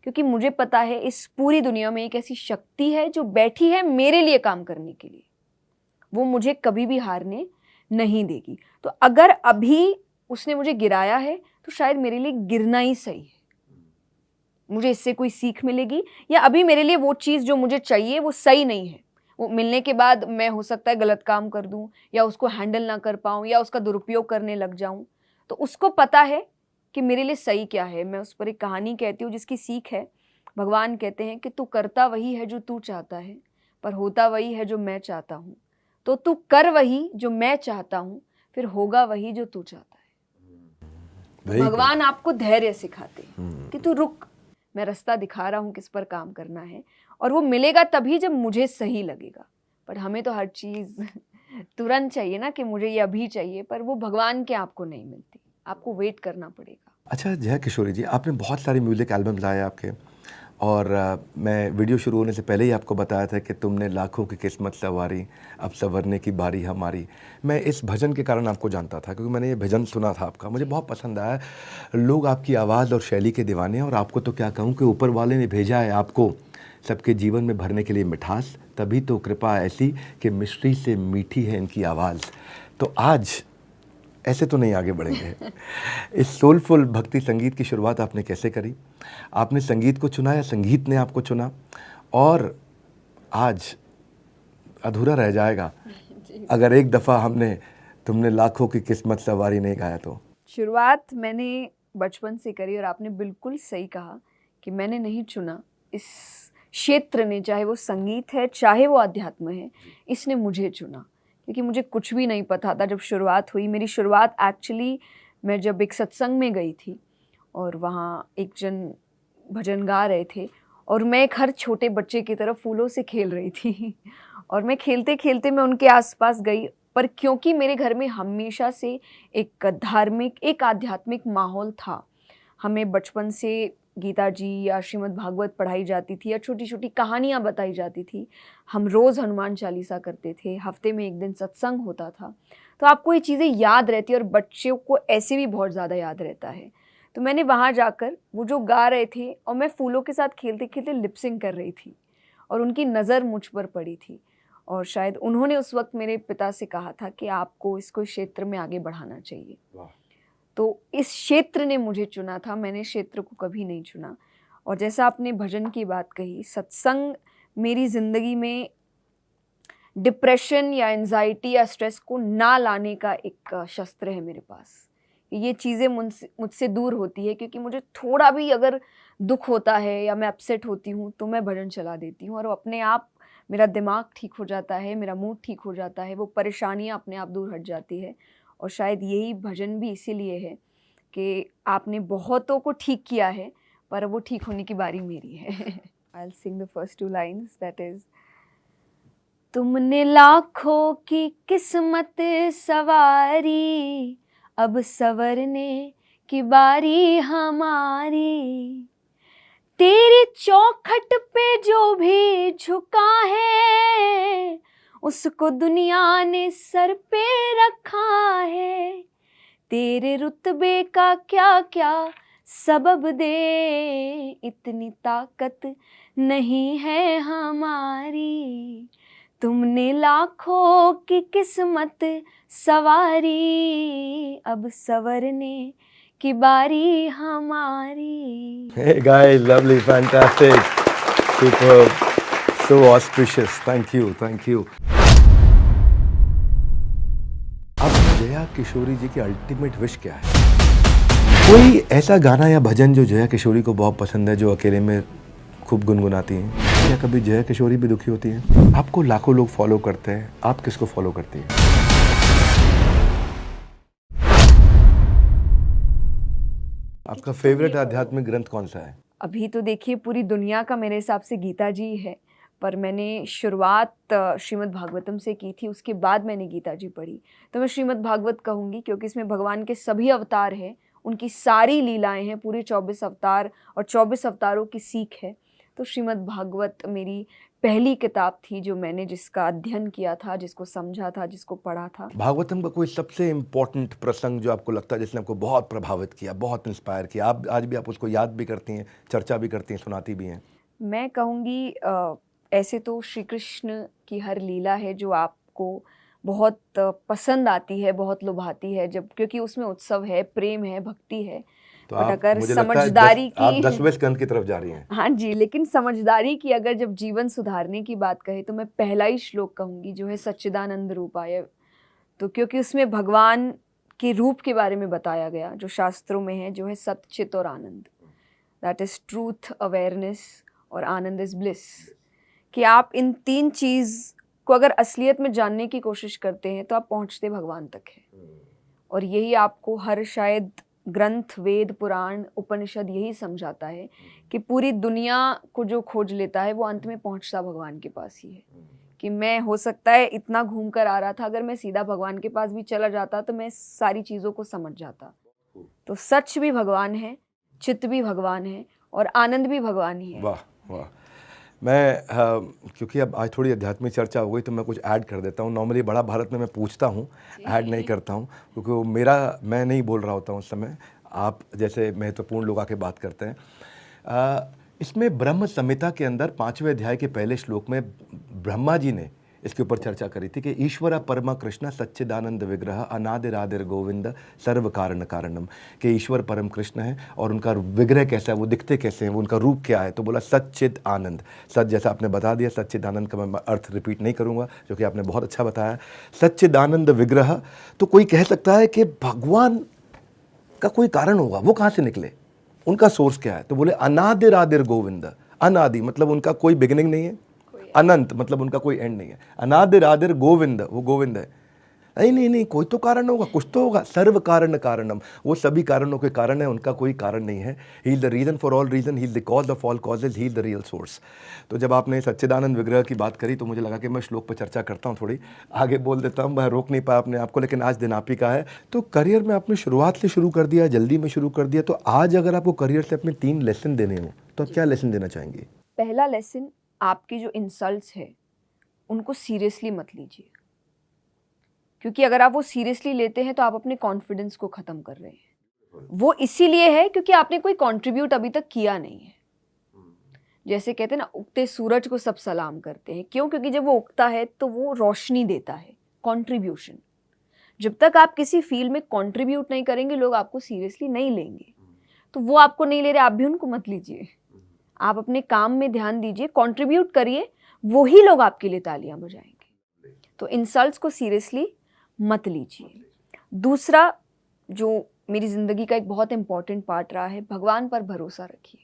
S2: क्योंकि मुझे पता है इस पूरी दुनिया में एक ऐसी शक्ति है जो बैठी है मेरे लिए काम करने के लिए, वो मुझे कभी भी हारने नहीं देगी। तो अगर अभी उसने मुझे गिराया है तो शायद मेरे लिए गिरना ही सही है, मुझे इससे कोई सीख मिलेगी, या अभी मेरे लिए वो चीज़ जो मुझे चाहिए वो सही नहीं है, वो मिलने के बाद मैं हो सकता है गलत काम कर दूं या उसको हैंडल ना कर पाऊं या उसका दुरुपयोग करने लग जाऊं। तो उसको पता है कि मेरे लिए सही क्या है। मैं उस पर एक कहानी कहती हूँ जिसकी सीख है। भगवान कहते हैं कि तू करता वही है जो तू चाहता है, पर होता वही है जो मैं चाहता हूँ। तो तू कर वही जो मैं चाहता हूँ, फिर होगा वही जो तू चाहता है। भगवान आपको धैर्य सिखाते हैं कि तू रुक, मैं रास्ता दिखा रहा हूँ किस पर काम करना है, और वो मिलेगा तभी जब मुझे सही लगेगा। पर हमें तो हर चीज़ तुरंत चाहिए ना, कि मुझे ये अभी चाहिए, पर वो भगवान के आपको नहीं मिलती, आपको वेट करना पड़ेगा।
S1: अच्छा जया किशोरी जी, आपने बहुत सारे म्यूज़िक एल्बम्स लाए आपके, और मैं वीडियो शुरू होने से पहले ही आपको बताया था कि तुमने लाखों की किस्मत संवारी, अब संवरने की बारी हमारी। मैं इस भजन के कारण आपको जानता था, क्योंकि मैंने ये भजन सुना था आपका, मुझे बहुत पसंद आया। लोग आपकी आवाज़ और शैली के दीवाने हैं, और आपको तो क्या कहूँ कि ऊपर वाले ने भेजा है आपको सबके जीवन में भरने के लिए मिठास, तभी तो कृपा ऐसी कि मिश्री से मीठी है इनकी आवाज़। तो आज ऐसे तो नहीं आगे बढ़ेंगे। इस सोलफुल भक्ति संगीत की शुरुआत आपने कैसे करी? आपने संगीत को चुना या संगीत ने आपको चुना? और आज अधूरा रह जाएगा अगर एक दफ़ा तुमने लाखों की किस्मत सवारी नहीं गाया तो?
S2: शुरुआत मैंने बचपन से करी और आपने बिल्कुल सही कहा कि मैंने नहीं चुना, इस क्षेत्र ने, चाहे वो संगीत है चाहे वो अध्यात्म है, इसने मुझे चुना, क्योंकि मुझे कुछ भी नहीं पता था जब शुरुआत हुई। मेरी शुरुआत एक्चुअली मैं जब एक सत्संग में गई थी और वहाँ एक जन भजन गा रहे थे और मैं एक हर छोटे बच्चे की तरह फूलों से खेल रही थी और मैं खेलते खेलते मैं उनके आसपास गई, पर क्योंकि मेरे घर में हमेशा से एक धार्मिक, एक आध्यात्मिक माहौल था, हमें बचपन से गीता जी या श्रीमद् भागवत पढ़ाई जाती थी या छोटी छोटी कहानियाँ बताई जाती थी, हम रोज़ हनुमान चालीसा करते थे, हफ्ते में एक दिन सत्संग होता था, तो आपको ये चीज़ें याद रहती है और बच्चों को ऐसे भी बहुत ज़्यादा याद रहता है। तो मैंने वहाँ जाकर वो जो गा रहे थे और मैं फूलों के साथ खेलते खेलते लिपसिंग कर रही थी और उनकी नज़र मुझ पर पड़ी थी और शायद उन्होंने उस वक्त मेरे पिता से कहा था कि आपको इसको इस क्षेत्र में आगे बढ़ाना चाहिए। तो इस क्षेत्र ने मुझे चुना था, मैंने क्षेत्र को कभी नहीं चुना। और जैसा आपने भजन की बात कही, सत्संग मेरी ज़िंदगी में डिप्रेशन या एंजाइटी या स्ट्रेस को ना लाने का एक शस्त्र है मेरे पास। ये चीज़ें मुझसे दूर होती है, क्योंकि मुझे थोड़ा भी अगर दुख होता है या मैं अपसेट होती हूँ तो मैं भजन चला देती हूँ और अपने आप मेरा दिमाग ठीक हो जाता है, मेरा मूड ठीक हो जाता है, वो परेशानियाँ अपने आप दूर हट जाती है। और शायद यही भजन भी इसीलिए है कि आपने बहुतों को ठीक किया है, पर वो ठीक होने की बारी मेरी है। I will sing the first 2 lines, that is, तुमने लाखों की किस्मत सवारी, अब संवरने की बारी हमारी। तेरी चौखट पे जो भी झुका है, उसको दुनिया ने सर पे रखा है। तेरे रुतबे का क्या क्या सबब दे, इतनी ताकत नहीं है हमारी। तुमने लाखों की किस्मत सवारी, अब संवरने की बारी हमारी।
S1: Hey guys, lovely, fantastic, superb, so auspicious. Thank you, thank you. अब जया किशोरी जी की अल्टीमेट विश क्या है? कोई ऐसा गाना या भजन जो जया किशोरी को बहुत पसंद है, जो अकेले में खूब गुनगुनाती हैं? क्या कभी जया किशोरी भी दुखी होती हैं? आपको लाखों लोग फॉलो करते हैं, आप किसको फॉलो करती हैं? आपका फेवरेट आध्यात्मिक ग्रंथ कौन सा है?
S2: अभी तो देखिए पूरी दुनिया का मेरे हिसाब से गीता जी है, पर मैंने शुरुआत श्रीमद् भागवतम से की थी, उसके बाद मैंने गीता जी पढ़ी। तो मैं श्रीमद् भागवत कहूँगी, क्योंकि इसमें भगवान के सभी अवतार हैं, उनकी सारी लीलाएं हैं, पूरे 24 अवतार और 24 अवतारों की सीख है। तो श्रीमद् भागवत मेरी पहली किताब थी जो मैंने जिसका अध्ययन किया था, जिसको समझा था, जिसको पढ़ा था।
S1: भागवतम का कोई सबसे इम्पोर्टेंट प्रसंग जो आपको लगता है जिसने आपको बहुत प्रभावित किया, बहुत इंस्पायर किया, आप आज भी आप उसको याद भी करती हैं, चर्चा भी करती हैं, सुनाती भी हैं?
S2: मैं कहूँगी ऐसे तो श्री कृष्ण की हर लीला है जो आपको बहुत पसंद आती है, बहुत लुभाती है, जब क्योंकि उसमें उत्सव है, प्रेम है, भक्ति है।
S1: तो
S2: बट अगर
S1: मुझे लगता है
S2: समझदारी
S1: आप
S2: की
S1: 10वें स्कंद की तरफ जा रही हैं।
S2: हाँ जी, लेकिन समझदारी की अगर जब जीवन सुधारने की बात कहे तो मैं पहला ही श्लोक कहूँगी जो है सच्चिदानंद रूपाय। तो क्योंकि उसमें भगवान के रूप के बारे में बताया गया जो शास्त्रों में है, जो है सत्य, चित और आनंद। दैट इज़ ट्रूथ, अवेयरनेस और आनंद इज़ ब्लिस। कि आप इन 3 चीज़ को अगर असलियत में जानने की कोशिश करते हैं तो आप पहुँचते भगवान तक हैं। और यही आपको हर शायद ग्रंथ, वेद, पुराण, उपनिषद यही समझाता है कि पूरी दुनिया को जो खोज लेता है वो अंत में पहुंचता भगवान के पास ही है। कि मैं हो सकता है इतना घूम कर आ रहा था, अगर मैं सीधा भगवान के पास भी चला जाता तो मैं सारी चीज़ों को समझ जाता। तो सच भी भगवान है, चित्त भी भगवान है और आनंद भी भगवान ही है।
S1: वाह वाह। मैं क्योंकि अब आज थोड़ी आध्यात्मिक चर्चा हो गई तो मैं कुछ ऐड कर देता हूँ। नॉर्मली बड़ा भारत में मैं पूछता हूँ, ऐड नहीं करता हूँ, क्योंकि वो मैं नहीं बोल रहा होता हूँ उस समय, आप जैसे महत्वपूर्ण लोग आके बात करते हैं। इसमें ब्रह्म संहिता के अंदर 5वें अध्याय के पहले श्लोक में ब्रह्मा जी ने इसके ऊपर चर्चा करी थी कि ईश्वर परमा कृष्ण सच्चिदानंद विग्रह अनादिरादिर गोविंद सर्व कारण कारणम, कि ईश्वर परम कृष्ण है और उनका विग्रह कैसा है, वो दिखते कैसे हैं, वो उनका रूप क्या है। तो बोला सच्चिद आनंद, सच जैसा आपने बता दिया, सच्चिदानंद का मैं अर्थ रिपीट नहीं करूँगा जो कि आपने बहुत अच्छा बताया। सच्चिदानंद विग्रह, तो कोई कह सकता है कि भगवान का कोई कारण होगा, वो कहाँ से निकले, उनका सोर्स क्या है। तो बोले अनादिरादिर गोविंद, अनादि मतलब उनका कोई बिगिनिंग नहीं है, अनंत मतलब उनका कोई एंड नहीं है, अनादिरादिर गोविंद, वो गोविंद है। नहीं, कोई तो कारण होगा, कुछ तो होगा। सर्व कारण कारणम, वो सभी कारणों के कारण है, उनका कोई कारण नहीं है। He is the reason for all reason, he is the cause of all causes, he is the real source. तो जब आपने सच्चिदानंद विग्रह की बात करी तो मुझे लगा कि मैं श्लोक पर चर्चा करता हूँ, थोड़ी आगे बोल देता हूँ, मैं रोक नहीं पाया अपने आप को, लेकिन आज दिन आप ही का है। तो करियर में आपने शुरुआत से शुरू कर दिया, जल्दी में शुरू कर दिया, तो आज अगर आपको करियर से अपने 3 लेसन देने हो तो आप क्या लेसन देना चाहेंगे?
S2: पहला लेसन, आपकी जो इंसल्ट्स है उनको सीरियसली मत लीजिए, क्योंकि अगर आप वो सीरियसली लेते हैं तो आप अपने कॉन्फिडेंस को ख़त्म कर रहे हैं। वो इसीलिए है क्योंकि आपने कोई कंट्रीब्यूट अभी तक किया नहीं है। जैसे कहते हैं ना, उगते सूरज को सब सलाम करते हैं, क्यों? क्योंकि जब वो उगता है तो वो रोशनी देता है, कंट्रीब्यूशन। जब तक आप किसी फील्ड में कंट्रीब्यूट नहीं करेंगे, लोग आपको सीरियसली नहीं लेंगे। तो वो आपको नहीं ले रहे, आप भी उनको मत लीजिए। आप अपने काम में ध्यान दीजिए, कंट्रीब्यूट करिए, वही लोग आपके लिए तालियां बजाएंगे। तो इंसल्ट्स को सीरियसली मत लीजिए। दूसरा, जो मेरी ज़िंदगी का एक बहुत इंपॉर्टेंट पार्ट रहा है, भगवान पर भरोसा रखिए।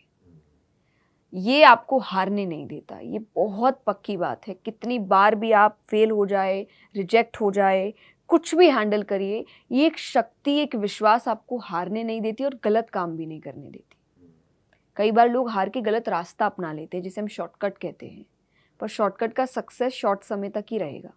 S2: ये आपको हारने नहीं देता, ये बहुत पक्की बात है। कितनी बार भी आप फेल हो जाए, रिजेक्ट हो जाए, कुछ भी हैंडल करिए, ये एक शक्ति, एक विश्वास आपको हारने नहीं देती और गलत काम भी नहीं करने देती। कई बार लोग हार के गलत रास्ता अपना लेते हैं, जिसे हम शॉर्टकट कहते हैं, पर शॉर्टकट का सक्सेस शॉर्ट समय तक ही रहेगा,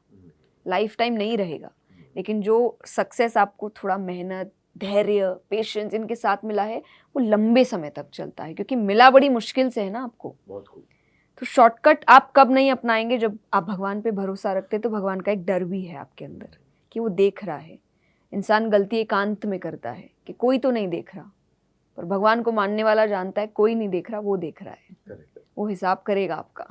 S2: लाइफ टाइम नहीं रहेगा। लेकिन जो सक्सेस आपको थोड़ा मेहनत, धैर्य, पेशेंस इनके साथ मिला है, वो लंबे समय तक चलता है, क्योंकि मिला बड़ी मुश्किल से है ना आपको।
S1: बहुत खूब।
S2: तो शॉर्टकट आप कब नहीं अपनाएंगे? जब आप भगवान पे भरोसा रखते हैं। तो भगवान का एक डर भी है आपके अंदर कि वो देख रहा है। इंसान गलती एकांत में करता है कि कोई तो नहीं देख रहा, पर भगवान को मानने वाला जानता है कोई नहीं देख रहा, वो देख रहा है, वो हिसाब करेगा आपका।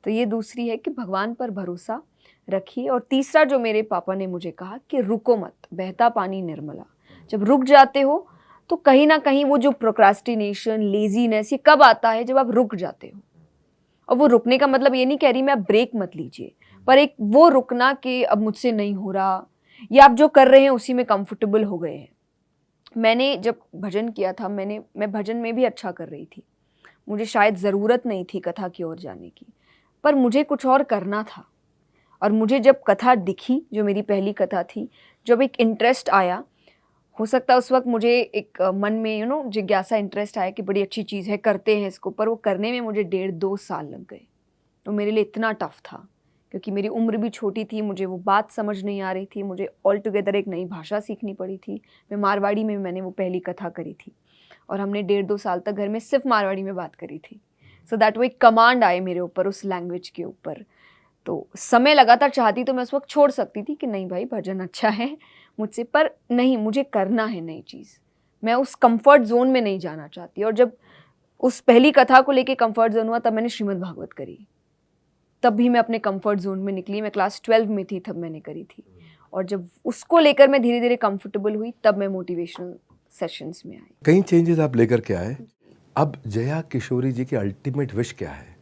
S2: तो ये दूसरी है कि भगवान पर भरोसा रखिए। और तीसरा, जो मेरे पापा ने मुझे कहा कि रुको मत, बहता पानी निर्मला। जब रुक जाते हो तो कहीं ना कहीं वो जो प्रोक्रास्टिनेशन, लेजीनेस, ये कब आता है? जब आप रुक जाते हो। और वो रुकने का मतलब ये नहीं कह रही मैं, आप ब्रेक मत लीजिए, पर एक वो रुकना कि अब मुझसे नहीं हो रहा, या आप जो कर रहे हैं उसी में कंफर्टेबल हो गए हैं। मैंने जब भजन किया था, मैं भजन में भी अच्छा कर रही थी, मुझे शायद ज़रूरत नहीं थी कथा की ओर जाने की, पर मुझे कुछ और करना था। और मुझे जब कथा दिखी, जो मेरी पहली कथा थी, जब एक इंटरेस्ट आया, हो सकता है उस वक्त मुझे एक मन में जिज्ञासा, इंटरेस्ट आया कि बड़ी अच्छी चीज़ है, करते हैं इसको, पर वो करने में मुझे 1.5-2 साल लग गए। तो मेरे लिए इतना टफ था, क्योंकि मेरी उम्र भी छोटी थी, मुझे वो बात समझ नहीं आ रही थी, मुझे ऑल टुगेदर एक नई भाषा सीखनी पड़ी थी। मैं मारवाड़ी में मैंने वो पहली कथा करी थी, और हमने 1.5-2 साल तक घर में सिर्फ मारवाड़ी में बात करी थी। सो दैट वो एक कमांड आए मेरे ऊपर, उस लैंग्वेज के ऊपर। तो समय लगातार चाहती तो मैं उस वक्त छोड़ सकती थी कि नहीं भाई, भजन अच्छा है मुझसे, पर नहीं, मुझे करना है नई चीज़। मैं उस कंफर्ट जोन में नहीं जाना चाहती। और जब उस पहली कथा को लेके कंफर्ट जोन हुआ, तब मैंने श्रीमद् भागवत करी। तब भी मैं अपने कंफर्ट जोन में निकली। मैं क्लास 12 में थी तब मैंने करी थी। और जब उसको लेकर मैं धीरे धीरे कंफर्टेबल हुई, तब मैं मोटिवेशनल सेशंस में आई।
S1: कई चेंजेस आप लेकर के आए। अब जया किशोरी जी की अल्टीमेट विश क्या है?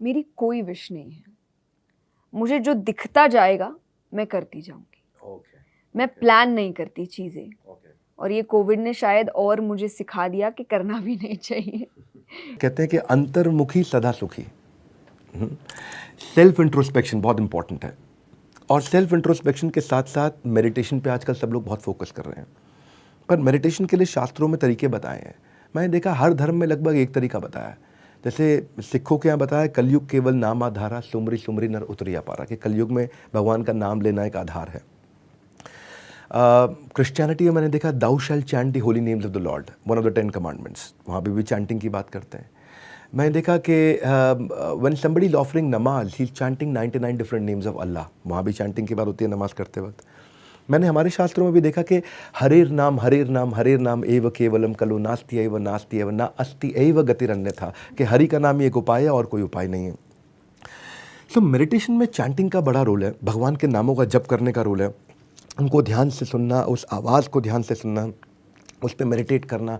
S2: मेरी कोई विश नहीं है। मुझे जो दिखता जाएगा मैं करती जाऊंगी। मैं प्लान नहीं करती चीज़ें। और ये कोविड ने शायद और मुझे सिखा दिया कि करना भी नहीं चाहिए।
S1: कहते हैं कि अंतर्मुखी सदा सुखी। सेल्फ इंट्रोस्पेक्शन बहुत इंपॉर्टेंट है, और सेल्फ इंट्रोस्पेक्शन के साथ साथ मेडिटेशन पे आजकल सब लोग बहुत फोकस कर रहे हैं। पर मेडिटेशन के लिए शास्त्रों में तरीके बताए हैं। मैंने देखा हर धर्म में लगभग एक तरीका बताया है। जैसे सिखों के यहाँ बताया, कलयुग केवल नाम आधारा, सुमरी सुमरी नर उतरिया पारा, कि कलयुग में भगवान का नाम लेना एक आधार है। क्रिश्चियनिटी में मैंने देखा, thou shall chant the holy names of the lord, one of the 10 commandments, वहाँ पे भी चैंटिंग की बात करते हैं। मैंने देखा कि when somebody is offering namaz, he is chanting 99 different names of Allah, वहाँ भी चैंटिंग की बात होती है नमाज करते वक्त। मैंने हमारे शास्त्रों में भी देखा कि हरेर नाम एव केवलम कलो नास्ति एव ना अस्ति एव गतिरन्यथा, कि हरि का नाम ही एक उपाय है और कोई उपाय नहीं है। तो मेडिटेशन में चैंटिंग का बड़ा रोल है, भगवान के नामों का जप करने का रोल है, उनको ध्यान से सुनना, उस आवाज़ को ध्यान से सुनना, उस पर मेडिटेट करना।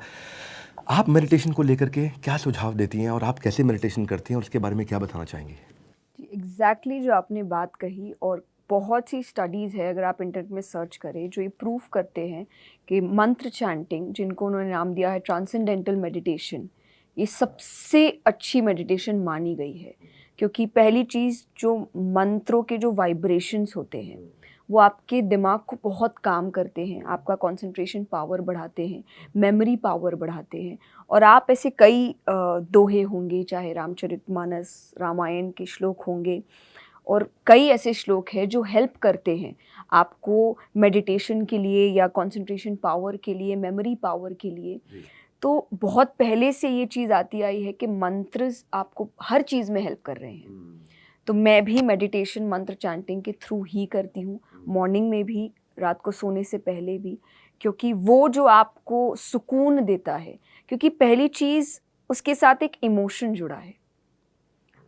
S1: आप मेडिटेशन को लेकर के क्या सुझाव देती हैं और आप कैसे मेडिटेशन करती हैं और उसके बारे में क्या बताना चाहेंगी?
S2: एग्जैक्टली जो आपने बात कही, और बहुत सी स्टडीज़ है अगर आप इंटरनेट में सर्च करें जो ये प्रूव करते हैं कि मंत्र चैंटिंग, जिनको उन्होंने नाम दिया है ट्रांसेंडेंटल मेडिटेशन, ये सबसे अच्छी मेडिटेशन मानी गई है। क्योंकि पहली चीज़, जो मंत्रों के जो वाइब्रेशंस होते हैं वो आपके दिमाग को बहुत काम करते हैं, आपका कंसंट्रेशन पावर बढ़ाते हैं, मेमोरी पावर बढ़ाते हैं। और आप ऐसे कई दोहे होंगे, चाहे रामचरितमानस, रामायण के श्लोक होंगे, और कई ऐसे श्लोक हैं जो हेल्प करते हैं आपको मेडिटेशन के लिए या कंसंट्रेशन पावर के लिए, मेमोरी पावर के लिए। तो बहुत पहले से ये चीज़ आती आई है कि मंत्र आपको हर चीज़ में हेल्प कर रहे हैं। तो मैं भी मेडिटेशन मंत्र चैंटिंग के थ्रू ही करती हूँ, मॉर्निंग में भी, रात को सोने से पहले भी, क्योंकि वो जो आपको सुकून देता है। क्योंकि पहली चीज़, उसके साथ एक इमोशन जुड़ा है।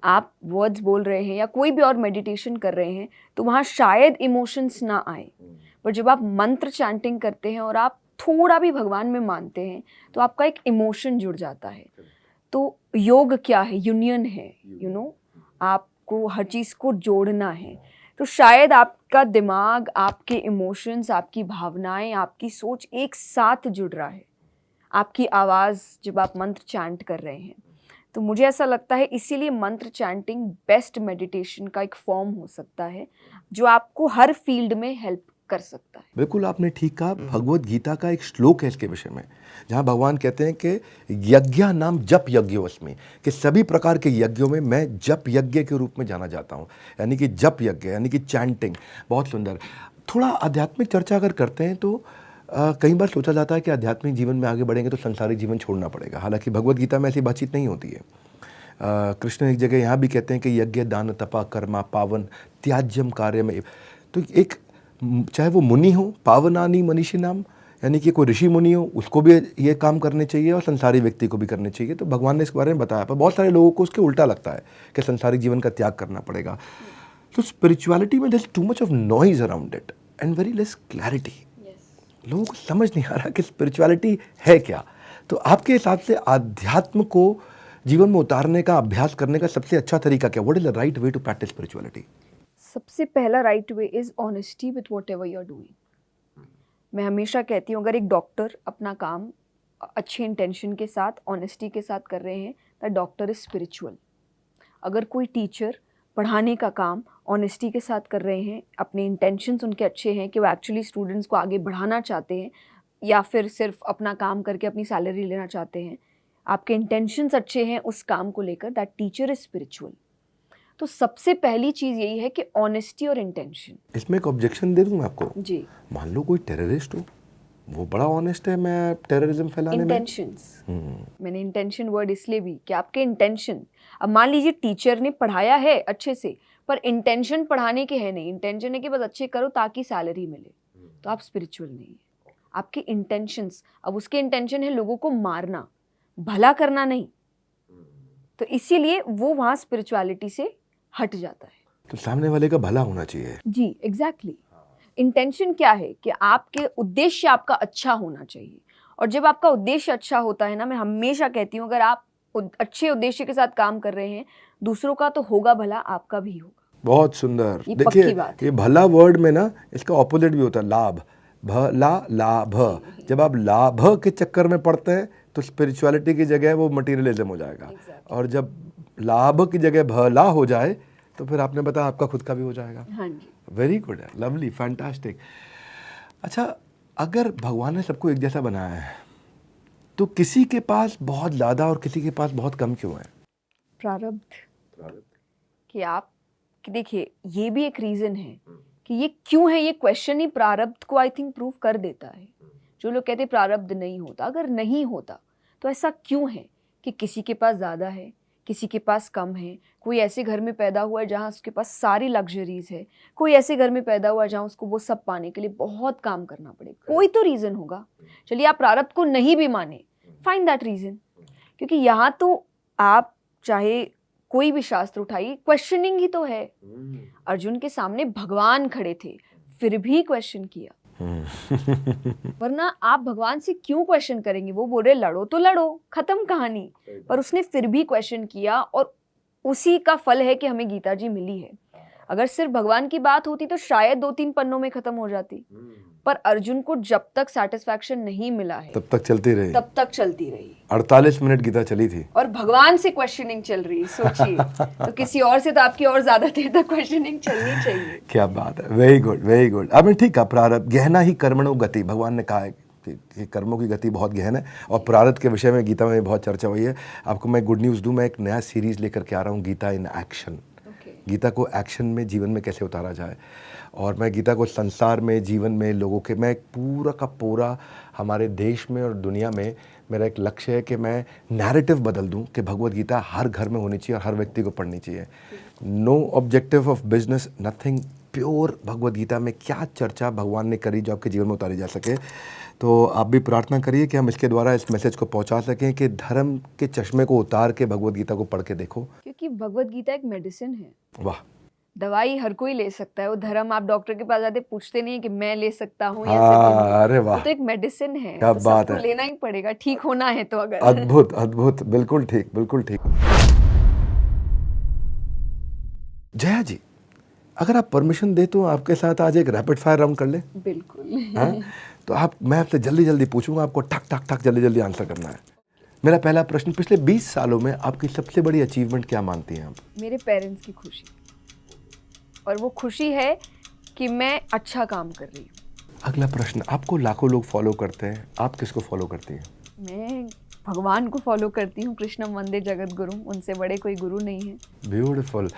S2: आप वर्ड्स बोल रहे हैं या कोई भी और मेडिटेशन कर रहे हैं तो वहाँ शायद इमोशंस ना आए, पर जब आप मंत्र चैंटिंग करते हैं और आप थोड़ा भी भगवान में मानते हैं तो आपका एक इमोशन जुड़ जाता है। तो योग क्या है? यूनियन है, आपको हर चीज़ को जोड़ना है। तो शायद आपका दिमाग, आपके इमोशंस, आपकी भावनाएं, आपकी सोच एक साथ जुड़ रहा है, आपकी आवाज़, जब आप मंत्र चैंट कर रहे हैं। तो मुझे ऐसा लगता है इसीलिए मंत्र चैंटिंग बेस्ट मेडिटेशन का एक फॉर्म हो सकता है जो आपको हर फील्ड में हेल्प कर सकता है।
S1: बिल्कुल आपने ठीक कहा। भगवत गीता का एक श्लोक है इसके विषय में, जहाँ भगवान कहते हैं कि यज्ञा नाम जप यज्ञोस्मि, कि सभी प्रकार के यज्ञों में मैं जप यज्ञ के रूप में जाना जाता हूँ। यानी कि जप यज्ञ, यानी कि चैंटिंग। बहुत सुंदर। थोड़ा आध्यात्मिक चर्चा अगर करते हैं तो कई बार सोचा जाता है कि आध्यात्मिक जीवन में आगे बढ़ेंगे तो संसारिक जीवन छोड़ना पड़ेगा। हालांकि भगवत गीता में ऐसी बातचीत नहीं होती है। कृष्ण एक जगह यहाँ भी कहते हैं कि यज्ञ दान तपा कर्मा पावन त्याज्यम कार्य में। तो एक, चाहे वो मुनि हो, पावनानी मनीषी नाम, यानी कि कोई ऋषि मुनि हो, उसको भी ये काम करने चाहिए और संसारी व्यक्ति को भी करने चाहिए। तो भगवान ने इस बारे में बताया, पर बहुत सारे लोगों को उसके उल्टा लगता है कि संसारिक जीवन का त्याग करना पड़ेगा। तो स्पिरिचुअलिटी में there is too much of noise around it and very less clarity. लोगों को समझ नहीं आ रहा कि स्पिरिचुअलिटी है क्या। तो आपके हिसाब से आध्यात्म को जीवन में उतारने का, अभ्यास करने का सबसे अच्छा तरीका क्या? What is the right way to practise spirituality?
S2: सबसे पहला right way is honesty with whatever you are doing. मैं हमेशा कहती हूँ, अगर एक डॉक्टर अपना काम अच्छे इंटेंशन के साथ, ऑनेस्टी के साथ कर रहे हैं, द डॉक्टर इज स्पिरिचुअल। अगर कोई टीचर पढ़ाने का काम ऑनेस्टी के साथ कर रहे हैं, अपने इंटेंशंस उनके अच्छे हैं कि वो एक्चुअली स्टूडेंट्स को आगे बढ़ाना चाहते हैं, या फिर सिर्फ अपना काम करके अपनी सैलरी लेना चाहते हैं, आपके इंटेंशंस अच्छे हैं उस काम को लेकर, दैट टीचर इज स्पिरिचुअल। तो सबसे पहली चीज़ यही है कि ऑनेस्टी और इंटेंशन।
S1: इसमें एक ऑब्जेक्शन दे दूं मैं आपको
S2: जी।
S1: मान लो कोई टेररिस्ट हो, वो बड़ा ऑनेस्ट है मैं टेररिज्म फैलाने में।
S2: इंटेंशंस, मैंने इंटेंशन वर्ड इसलिए भी कि आपके इंटेंशन, अब मान लीजिए टीचर ने पढ़ाया है अच्छे से, पर इंटेंशन पढ़ाने के है नहीं, इंटेंशन है कि बस अच्छे करो ताकि सैलरी मिले, तो आप स्पिरिचुअल नहीं है। आपके इंटेंशंस, अब उसके इंटेंशन है लोगों को मारना, भला करना नहीं, तो इसीलिए वो वहाँ स्पिरिचुअलिटी से हट जाता है।
S1: तो सामने वाले का भला होना चाहिए।
S2: जी, एग्जैक्टली। इंटेंशन क्या है कि आपके उद्देश्य आपका अच्छा होना चाहिए, और जब आपका उद्देश्य अच्छा होता है ना, मैं हमेशा कहती हूँ, अगर आप अच्छे उद्देश्य के साथ काम कर रहे हैं, दूसरों का तो होगा भला, आपका भी होगा।
S1: बहुत सुंदर।
S2: ये
S1: देखिए
S2: पक्की बात है।
S1: ये भला वर्ड में ना इसका ऑपोजिट भी होता है, लाभ। भला लाभ। जब आप लाभ के चक्कर में पड़ते हैं तो स्पिरिचुअलिटी की जगह वो मटीरियलिज्म हो जाएगा। और जब लाभ की जगह भला हो जाए तो फिर आपने बताया आपका खुद का भी हो जाएगा।
S2: हाँ जी।
S1: वेरी गुड है, लवली, फैंटास्टिक। अच्छा, अगर भगवान ने सबको एक जैसा बनाया है तो किसी के पास बहुत ज़्यादा और किसी के पास बहुत कम क्यों है?
S2: प्रारब्ध। कि आप देखिए, ये भी एक रीज़न है कि ये क्यों है, ये क्वेश्चन ही प्रारब्ध को आई थिंक प्रूव कर देता है। जो लोग कहते हैं प्रारब्ध नहीं होता, अगर नहीं होता तो ऐसा क्यों है कि किसी के पास ज़्यादा है, किसी के पास कम है। कोई ऐसे घर में पैदा हुआ है जहाँ उसके पास सारी लग्जरीज है, कोई ऐसे घर में पैदा हुआ है जहाँ उसको वो सब पाने के लिए बहुत काम करना पड़े। कोई तो रीज़न होगा। चलिए आप प्रारब्ध को नहीं भी माने, फाइंड दैट रीज़न, क्योंकि यहाँ तो आप चाहे कोई भी शास्त्र उठाइए, क्वेश्चनिंग ही तो है। अर्जुन के सामने भगवान खड़े थे, फिर भी क्वेश्चन किया। वरना आप भगवान से क्यों क्वेश्चन करेंगे? वो बोल रहे लड़ो तो लड़ो, खत्म कहानी। पर उसने फिर भी क्वेश्चन किया, और उसी का फल है कि हमें गीता जी मिली है। अगर सिर्फ भगवान की बात होती तो शायद 2-3 पन्नों में खत्म हो जाती, पर अर्जुन को जब तक सेटिस्फैक्शन नहीं मिला है
S1: तब तक चलती रही,
S2: तब तक चलती रही।
S1: 48 मिनट गीता चली थी,
S2: और भगवान से क्वेश्चनिंग चल रही है, सोचिए। तो किसी और से तो आपकी और ज्यादा देर तक क्वेश्चनिंग चलनी चाहिए।
S1: क्या बात है, वेरी गुड वेरी गुड। अब ठीक है, प्रारब्ध गहना ही कर्मणो गति, भगवान ने कहा है कि कर्मों की गति बहुत गहन है, और प्रारब्ध के विषय में गीता में बहुत चर्चा हुई है। आपको मैं गुड न्यूज़ दूं, मैं एक नया सीरीज़ लेकर के आ रहा हूँ, गीता इन एक्शन। गीता को एक्शन में, जीवन में कैसे उतारा जाए, और मैं गीता को संसार में, जीवन में, लोगों के, मैं एक पूरा का पूरा हमारे देश में और दुनिया में, मेरा एक लक्ष्य है कि मैं नैरेटिव बदल दूं कि भगवत गीता हर घर में होनी चाहिए और हर व्यक्ति को पढ़नी चाहिए। No objective of business, nothing, pure Bhagavad Gita में क्या चर्चा भगवान ने करी जो आपके जीवन में उतारी जा सके। तो आप भी प्रार्थना करिए कि हम इसके द्वारा इस मैसेज को पहुंचा सकें कि धर्म के चश्मे को उतार के भगवत गीता को पढ़ के देखो,
S2: क्योंकि भगवत गीता एक मेडिसिन है।
S1: वाह,
S2: दवाई हर कोई ले सकता है, वो धर्म आप डॉक्टर के पास जाते पूछते नहीं है कि मैं ले सकता हूँ या सकता
S1: अरे
S2: हूँ।
S1: वाह,
S2: वो तो एक मेडिसिन है,
S1: क्या
S2: तो
S1: बात
S2: सबको
S1: है,
S2: लेना ही पड़ेगा, ठीक होना है तो। अगर
S1: अद्भुत अद्भुत, बिल्कुल ठीक बिल्कुल ठीक। जया जी, अगर आप परमिशन दे तो आपके साथ आज एक रैपिड फायर राउंड कर ले।
S2: बिल्कुल।
S1: हाँ, तो मैं आपसे जल्दी जल्दी पूछूंगा, आपको ठक ठक ठक जल्दी जल्दी आंसर करना है। मेरा पहला प्रश्न, पिछले 20 सालों में आपकी सबसे बड़ी अचीवमेंट क्या मानती हैं आप?
S2: मेरे पेरेंट्स की खुशी, और वो खुशी है कि मैं अच्छा काम कर रही हूँ।
S1: अगला प्रश्न, आपको लाखों लोग फॉलो करते हैं, आप किसको फॉलो करती हैं?
S2: मैं भगवान को फॉलो करती हूँ, कृष्णम वंदे जगत गुरु, उनसे बड़े कोई गुरु नहीं है।
S1: ब्यूटीफुल।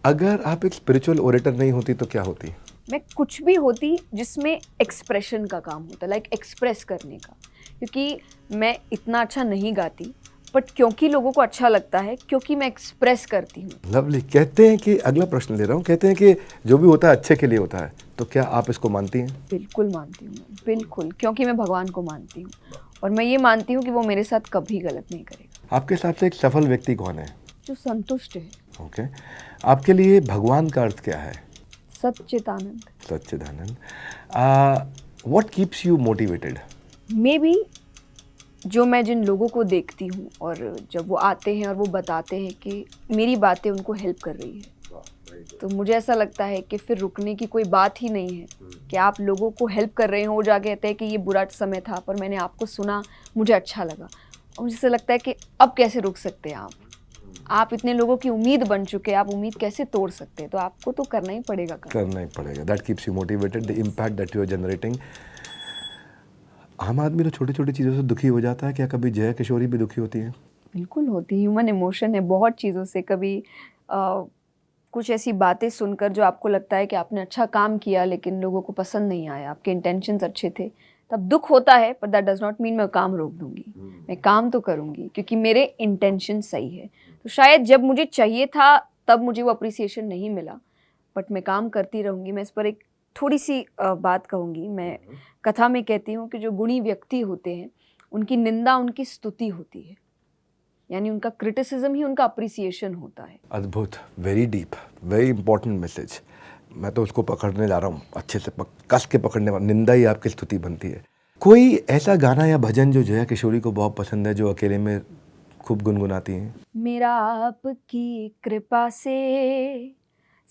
S1: अगर आप एक स्पिरिचुअल ओरेटर नहीं होती तो क्या होती?
S2: मैं कुछ भी होती जिसमें एक्सप्रेशन का काम होता, लाइक एक्सप्रेस करने का। क्योंकि मैं इतना अच्छा नहीं गाती, बट क्योंकि लोगों को अच्छा लगता है, क्योंकि मैं एक्सप्रेस करती हूँ।
S1: लवली। कहते हैं कि, अगला प्रश्न ले रहा हूँ, कहते हैं कि जो भी होता है अच्छे के लिए होता है, तो क्या आप इसको मानती हैं?
S2: बिल्कुल मानती हूँ, बिल्कुल, क्योंकि मैं भगवान को मानती हूँ, और मैं ये मानती हूँ कि वो मेरे साथ कभी गलत नहीं करेगा।
S1: आपके हिसाब से एक सफल व्यक्ति कौन है?
S2: जो संतुष्ट है।
S1: ओके। आपके लिए भगवान का अर्थ क्या है?
S2: सच्चिदानंद।
S1: सच्चिदानंद। What keeps you motivated?
S2: Maybe जो मैं जिन लोगों को देखती हूँ, और जब वो आते हैं और वो बताते हैं कि मेरी बातें उनको हेल्प कर रही है, तो मुझे ऐसा लगता है कि फिर रुकने की कोई बात ही नहीं है। कि आप लोगों को हेल्प कर रहे हो, वो जाके कहते हैं कि ये बुरा समय था पर मैंने आपको सुना, मुझे अच्छा लगा। और मुझे ऐसा लगता है कि अब कैसे रुक सकते हैं आप इतने लोगों की उम्मीद बन चुके हैं, आप उम्मीद कैसे तोड़ सकते हैं? तो आपको तो करना ही पड़ेगा।
S1: करना ही पड़ेगा। That keeps you motivated, the impact that you are generating. आम आदमी तो छोटी छोटी चीज़ों से दुखी हो जाता है, क्या कभी जया किशोरी भी दुखी होती है?
S2: बिल्कुल होती है, ह्यूमन इमोशन है, बहुत चीज़ों से। कभी कुछ ऐसी बातें सुनकर जो आपको लगता है कि आपने अच्छा काम किया लेकिन लोगों को पसंद नहीं आया, आपके इंटेंशंस अच्छे थे, तब दुख होता है। पर दैट डज नॉट मीन मैं काम रोक दूंगी, मैं काम तो करूंगी क्योंकि मेरे इंटेंशन सही है। तो शायद जब मुझे चाहिए था तब मुझे वो अप्रिसिएशन नहीं मिला, बट मैं काम करती रहूंगी। मैं इस पर एक थोड़ी सी बात कहूँगी। मैं कथा में कहती हूँ कि जो गुणी व्यक्ति होते हैं उनकी निंदा उनकी स्तुति होती है, यानी उनका क्रिटिसिज्म ही उनका अप्रिसिएशन होता है।
S1: अद्भुत, very deep, very important message. मैं तो उसको पकड़ने जा रहा हूँ, अच्छे से कस के पकड़ने वाला। निंदा ही आपकी स्तुति बनती है। कोई ऐसा गाना या भजन जो जया किशोरी को बहुत पसंद है, जो अकेले में खूब गुनगुनाती हैं?
S2: मेरा आपकी कृपा से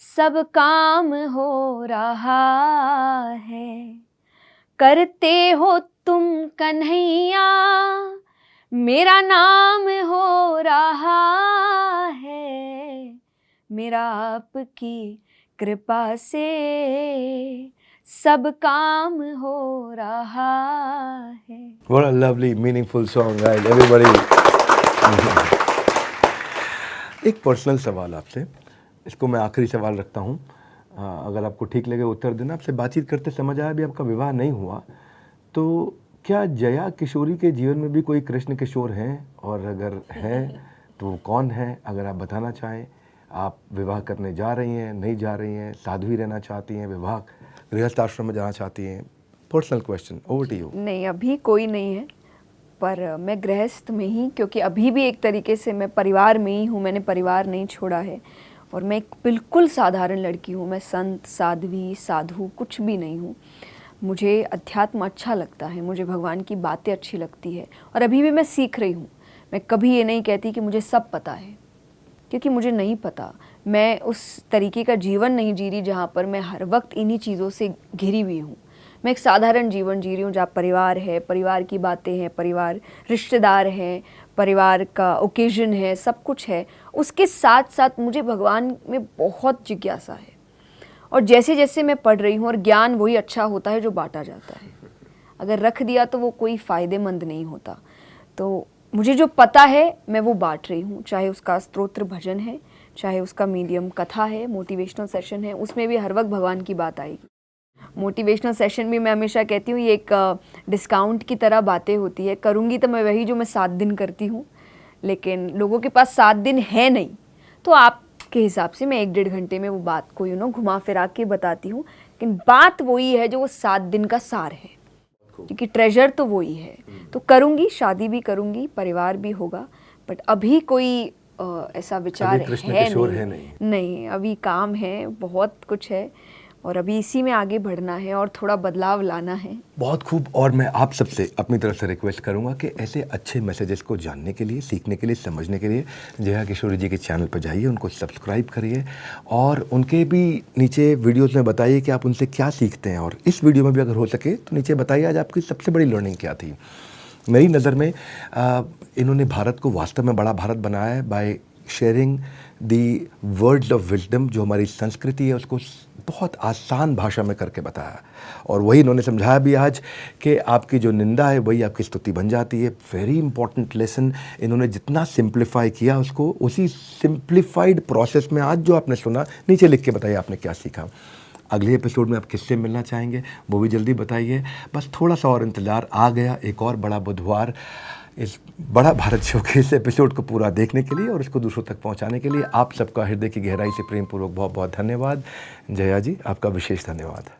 S2: सब काम हो रहा है, करते हो तुम कन्हैया, मेरा नाम हो रहा है। मेरा आपकी कृपा से सब काम हो रहा है।
S1: What a lovely, meaningful song, right? Everybody. एक पर्सनल सवाल आपसे, इसको मैं आखिरी सवाल रखता हूँ, अगर आपको ठीक लगे उत्तर देना। आपसे बातचीत करते समझ आया भी आपका विवाह नहीं हुआ, तो क्या जया किशोरी के जीवन में भी कोई कृष्ण किशोर हैं, और अगर हैं तो वो कौन है? अगर आप बताना चाहें। आप विवाह करने जा रही हैं, नहीं जा रही हैं, साध्वी रहना चाहती हैं, विवाह गृहस्थ आश्रम में जाना चाहती हैं? Personal question, over to you.
S2: नहीं, अभी कोई नहीं है, पर मैं गृहस्थ में ही, क्योंकि अभी भी एक तरीके से मैं परिवार में ही हूँ, मैंने परिवार नहीं छोड़ा है और मैं एक बिल्कुल साधारण लड़की हूँ। मैं संत साध्वी साधु कुछ भी नहीं हूँ। मुझे अध्यात्म अच्छा लगता है, मुझे भगवान की बातें अच्छी लगती है और अभी भी मैं सीख रही हूँ। मैं कभी ये नहीं कहती कि मुझे सब पता है, क्योंकि मुझे नहीं पता। मैं उस तरीके का जीवन नहीं जी रही जहाँ पर मैं हर वक्त इन्हीं चीज़ों से घिरी हुई हूँ। मैं एक साधारण जीवन जी रही हूँ जहाँ परिवार है, परिवार की बातें हैं, परिवार रिश्तेदार हैं, परिवार का ओकेजन है, सब कुछ है। उसके साथ साथ मुझे भगवान में बहुत जिज्ञासा है और जैसे जैसे मैं पढ़ रही हूँ, और ज्ञान वही अच्छा होता है जो बांटा जाता है, अगर रख दिया तो वो कोई फ़ायदेमंद नहीं होता। तो मुझे जो पता है मैं वो बांट रही हूँ, चाहे उसका स्तोत्र भजन है, चाहे उसका मीडियम कथा है, मोटिवेशनल सेशन है, उसमें भी हर वक्त भगवान की बात आएगी। मोटिवेशनल सेशन भी मैं हमेशा कहती हूँ ये एक डिस्काउंट की तरह बातें होती है। करूँगी तो मैं वही जो मैं 7 दिन करती हूँ, लेकिन लोगों के पास 7 दिन है नहीं, तो आपके हिसाब से मैं 1-1.5 घंटे में वो बात को घुमा फिरा के बताती हूँ। लेकिन बात वही है जो वो 7 दिन का सार है, क्योंकि ट्रेजर तो वही है। तो करूँगी, शादी भी करूँगी, परिवार भी होगा, बट अभी कोई ऐसा विचार
S1: अभी कृष्ण
S2: है
S1: किशोर
S2: नहीं।
S1: है नहीं।
S2: नहीं, अभी काम है, बहुत कुछ है और अभी इसी में आगे बढ़ना है और थोड़ा बदलाव लाना है।
S1: बहुत खूब। और मैं आप सबसे अपनी तरफ से रिक्वेस्ट करूंगा कि ऐसे अच्छे मैसेजेस को जानने के लिए, सीखने के लिए, समझने के लिए जया किशोरी जी के चैनल पर जाइए, उनको सब्सक्राइब करिए और उनके भी नीचे वीडियोस में बताइए कि आप उनसे क्या सीखते हैं। और इस वीडियो में भी अगर हो सके तो नीचे बताइए आज आपकी सबसे बड़ी लर्निंग क्या थी। मेरी नज़र में इन्होंने भारत को वास्तव में बड़ा भारत बनाया है by sharing the words of wisdom, जो हमारी संस्कृति है उसको बहुत आसान भाषा में करके बताया। और वही इन्होंने समझाया भी आज कि आपकी जो निंदा है वही आपकी स्तुति बन जाती है। वेरी इंपॉर्टेंट लेसन इन्होंने जितना सिंप्लीफाई किया उसको, उसी सिंप्लीफाइड प्रोसेस में आज जो आपने सुना, नीचे लिख के बताइए आपने क्या सीखा। अगले एपिसोड में आप किससे मिलना चाहेंगे वो भी जल्दी बताइए। बस थोड़ा सा और इंतज़ार, आ गया एक और बड़ा बुधवार इस बड़ा भारत शो के इस एपिसोड को पूरा देखने के लिए और इसको दूसरों तक पहुंचाने के लिए। आप सबका हृदय की गहराई से प्रेम पूर्वक बहुत बहुत धन्यवाद। जया जी, आपका विशेष धन्यवाद।